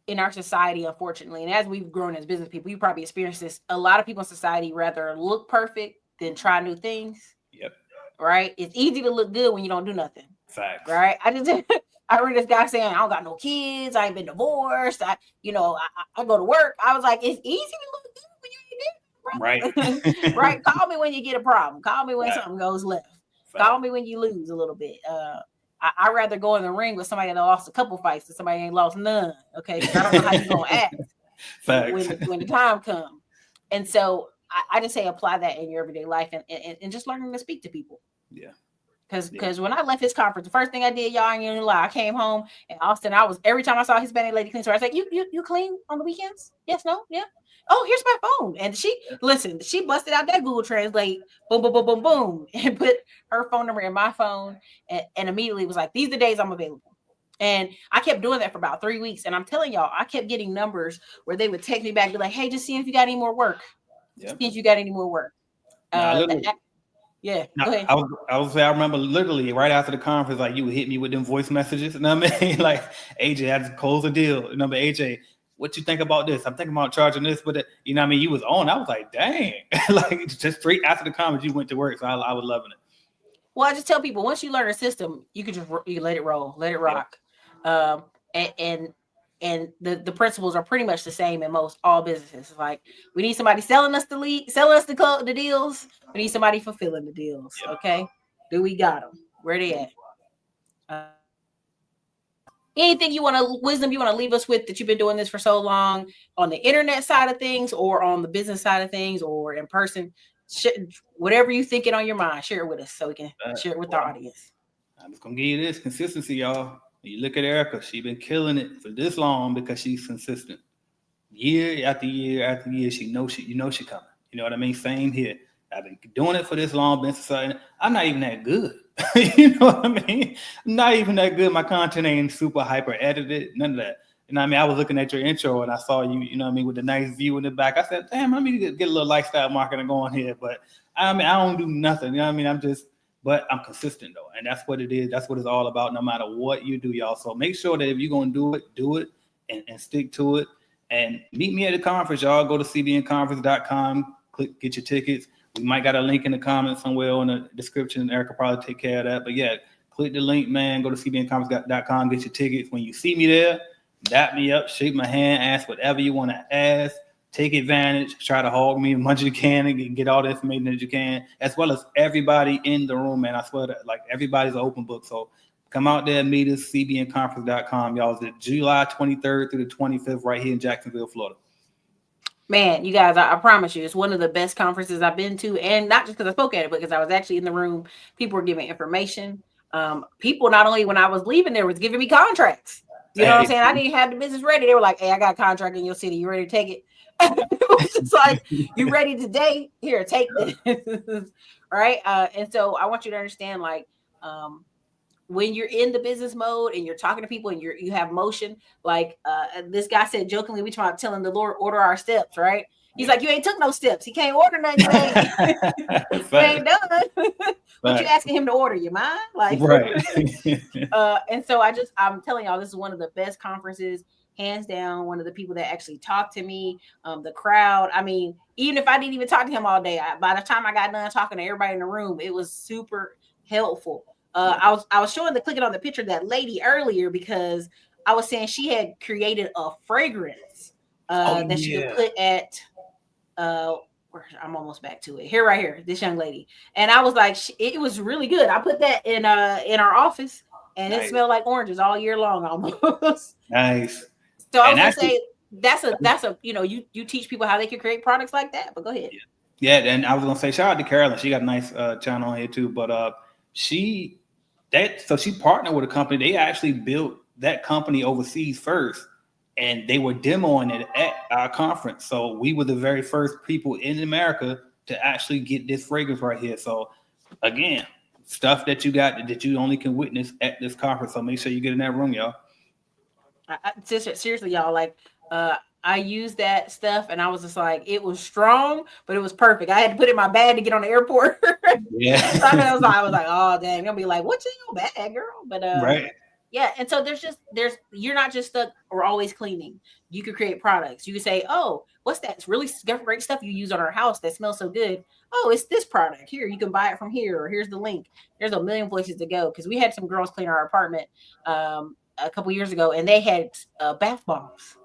in our society, unfortunately, and as we've grown as business people, you probably experienced this. A lot of people in society rather look perfect than try new things. Yep. Right. It's easy to look good when you don't do nothing. Facts. Right. I read this guy saying, I don't got no kids. I ain't been divorced. I go to work. I was like, it's easy to look good when you ain't doing it. Right. Right. Call me when you get a problem. Call me when something goes left. Facts. Call me when you lose a little bit. I'd rather go in the ring with somebody that lost a couple fights than somebody that ain't lost none. Okay. I don't know how you're going to act when the time comes. And so I just say apply that in your everyday life and just learning to speak to people. Yeah. Because when I left his conference, the first thing I did, y'all ain't gonna lie, I came home in Austin. Every time I saw Hispanic lady clean, so I was like, you clean on the weekends? Yes, no, yeah. Oh, here's my phone. And she busted out that Google Translate, boom, boom, boom, boom, boom, and put her phone number in my phone and immediately was like, these are the days I'm available. And I kept doing that for about 3 weeks. And I'm telling y'all, I kept getting numbers where they would text me back and be like, hey, just seeing if you got any more work. Yep. See if you got any more work. Yeah. No, go ahead. I remember literally right after the conference, like, you would hit me with them voice messages. You know what I mean? Like, AJ, I just closed a deal. You know, AJ, what you think about this? I'm thinking about charging this, but you know what I mean? You was on. I was like, dang. Like, just straight after the conference, you went to work. So I was loving it. Well, I just tell people, once you learn a system, you can just let it roll, let it rock. Yeah. And the principles are pretty much the same in all businesses. Like, we need somebody selling us the deals. We need somebody fulfilling the deals. Yep. Okay. Do we got them? Where they at? Anything wisdom you want to leave us with that you've been doing this for so long on the internet side of things or on the business side of things or in person, whatever you thinking on your mind, share it with us so we can share it with our audience. I'm just going to give you this consistency, y'all. You look at Erica, she's been killing it for this long because she's consistent. Year after year after year, she knows she coming. You know what I mean? Same here. I've been doing it for this long, been society. I'm not even that good. You know what I mean? I'm not even that good. My content ain't super hyper edited, none of that. You know what I mean? I was looking at your intro and I saw you, you know what I mean, with the nice view in the back. I said, damn, let me get a little lifestyle marketing going here. But I mean, I don't do nothing. You know what I mean? But I'm consistent though. And that's what it is. That's what it's all about, no matter what you do, y'all. So make sure that if you're going to do it and stick to it. And meet me at the conference, y'all. Go to cbnconference.com, get your tickets. We might got a link in the comments somewhere on the description. Erica probably take care of that. But yeah, click the link, man. Go to cbnconference.com, get your tickets. When you see me there, dap me up, shake my hand, ask whatever you want to ask. Take advantage, try to hog me as much as you can and get all the information that you can, as well as everybody in the room, man. I swear that, like, everybody's an open book. So come out there, meet us, cbnconference.com. Y'all, it's July 23rd through the 25th right here in Jacksonville, Florida. Man, you guys, I promise you, it's one of the best conferences I've been to. And not just because I spoke at it, but because I was actually in the room. People were giving information. People, not only when I was leaving there, was giving me contracts. You know what I'm saying? I didn't have the business ready. They were like, hey, I got a contract in your city. You ready to take it? It was just like, you ready today? Here, take this. Right. And so I want you to understand, like, when you're in the business mode and you're talking to people and you have motion, like this guy said jokingly, we talking about telling the Lord order our steps, right? He's like, you ain't took no steps. He can't order nothing. You ain't done. What you asking him to order? You mind? Like, right. And so I'm telling y'all, this is one of the best conferences. hands down one of the people that actually talked to me. The crowd, I mean, even if I didn't even talk to him all day, by the time I got done talking to everybody in the room, it was super helpful. I was showing the clicking on the picture of that lady earlier because I was saying she had created a fragrance that you could put at I'm almost back to it. Here, right here, this young lady. And I was like, it was really good. I put that in our office, and it smelled like oranges all year long almost. Nice. So I was gonna say that's a you teach people how they can create products like that. But go ahead. Yeah, and I was gonna say shout out to Carolyn. She got a nice channel on here too. But she partnered with a company. They actually built that company overseas first, and they were demoing it at our conference. So we were the very first people in America to actually get this fragrance right here. So again, stuff that you got that you only can witness at this conference. So make sure you get in that room, y'all. Seriously, y'all, like I used that stuff and I was just like, it was strong, but it was perfect. I had to put it in my bag to get on the airport. Yeah. So I was like, oh dang, they'll be like, what's in your bag, girl? But right. Yeah, and so you're not just stuck or always cleaning. You could create products. You could say, oh, what's that? It's really great stuff you use on our house that smells so good. Oh, it's this product. Here, you can buy it from here, or here's the link. There's a million places to go because we had some girls clean our apartment a couple years ago, and they had bath bombs.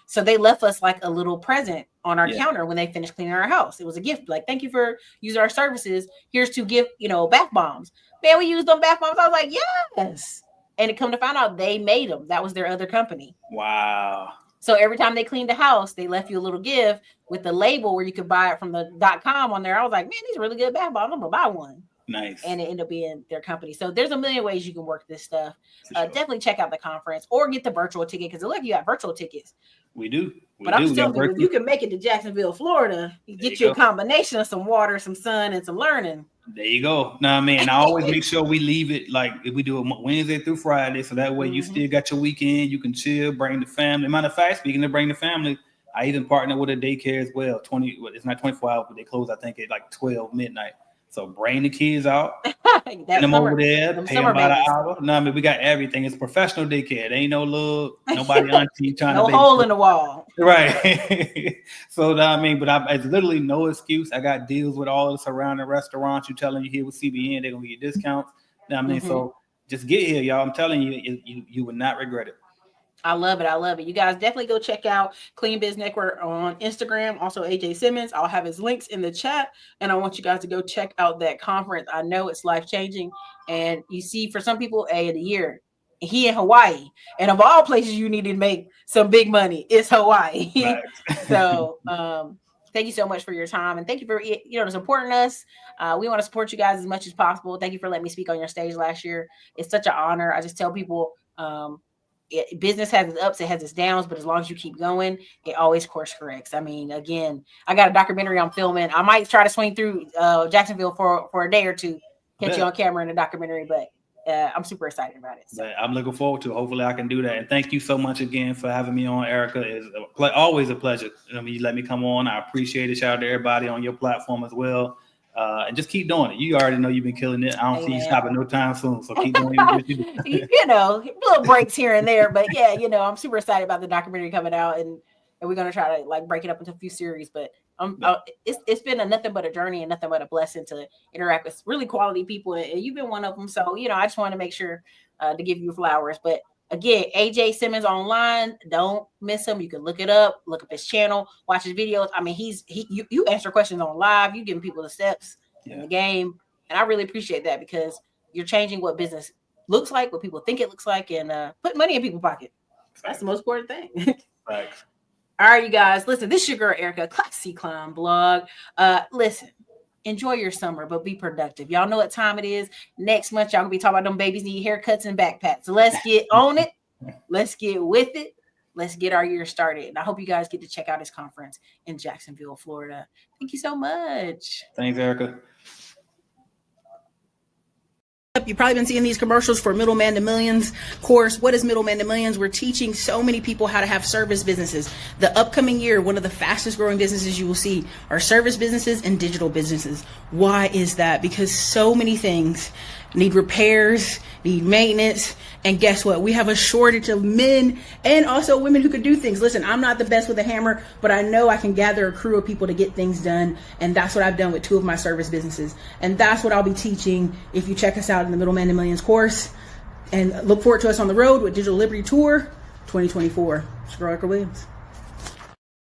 So they left us like a little present on our counter when they finished cleaning our house. It was a gift. Like, thank you for using our services. Here's to give, bath bombs. Man, we used them bath bombs. I was like, yes. And it come to find out they made them. That was their other company. Wow. So every time they cleaned the house, they left you a little gift with the label where you could buy it from the .com on there. I was like, man, these are really good bath bombs. I'm going to buy one. Nice. And it ended up being their company. So there's a million ways you can work this stuff. Sure. Definitely check out the conference or get the virtual ticket because look, you got virtual tickets. We do. But I'm still thinking, if you can make it to Jacksonville, Florida, you get you a combination of some water, some sun, and some learning. There you go. Now, I mean, I always make sure we leave it like if we do it Wednesday through Friday, so that way you still got your weekend. You can chill, bring the family. Matter of fact, speaking of bring the family, I even partner with a daycare as well. It's not 24 hours, but they close, I think, at like 12 midnight. So bring the kids out, get them over there, pay them about an hour. No, I mean, we got everything. It's professional daycare. There ain't no nobody auntie trying to hole in the wall. Right. So, I mean, but it's literally no excuse. I got deals with all the surrounding restaurants. You telling you here with CBN, they're going to get discounts. You know what I mean? So just get here, y'all. I'm telling you, you would not regret it. I love it. I love it. You guys definitely go check out Clean Biz Network on Instagram. Also, AJ Simmons. I'll have his links in the chat. And I want you guys to go check out that conference. I know it's life-changing. And you see, for some people, of the year, he in Hawaii. And of all places you need to make some big money, it's Hawaii. Right. So thank you so much for your time. And thank you for supporting us. We want to support you guys as much as possible. Thank you for letting me speak on your stage last year. It's such an honor. I just tell people business has its ups, it has its downs, but as long as you keep going, it always course corrects. I mean, again, I got a documentary I'm filming. I might try to swing through Jacksonville for a day or two, catch you on camera in a documentary, but I'm super excited about it. So. I'm looking forward to it. Hopefully I can do that. And thank you so much again for having me on, Erica. It's always a pleasure. I mean, you let me come on. I appreciate it. Shout out to everybody on your platform as well. And just keep doing it. You already know you've been killing it. I don't see you stopping no time soon. So keep doing what you do. Little breaks here and there. But yeah, I'm super excited about the documentary coming out. And we're going to try to like break it up into a few series. But it's been nothing but a journey and nothing but a blessing to interact with really quality people. And you've been one of them. So, I just want to make sure to give you flowers. But again, AJ Simmons online. Don't miss him. You can look it up, look up his channel, watch his videos. I mean, you answer questions on live. You giving people the steps in the game, and I really appreciate that because you're changing what business looks like, what people think it looks like, and put money in people's pocket. That's the most important thing. Right. All right, you guys. Listen, this is your girl Erica, Classy Clown Blog. Listen. Enjoy your summer, but be productive. Y'all know what time it is. Next month, y'all gonna be talking about them babies need haircuts and backpacks. So let's get on it. Let's get with it. Let's get our year started. And I hope you guys get to check out his conference in Jacksonville, Florida. Thank you so much. Thanks, Erica. You've probably been seeing these commercials for Middleman to Millions course. What is Middleman to Millions? We're teaching so many people how to have service businesses. The upcoming year, one of the fastest growing businesses you will see are service businesses and digital businesses. Why is that? Because so many things need repairs, need maintenance, and guess what? We have a shortage of men and also women who could do things. Listen, I'm not the best with a hammer, but I know I can gather a crew of people to get things done, and that's what I've done with 2 of my service businesses. And that's what I'll be teaching if you check us out in the Middleman to Millions course. And look forward to us on the road with Digital Liberty Tour 2024. It's Girl Williams.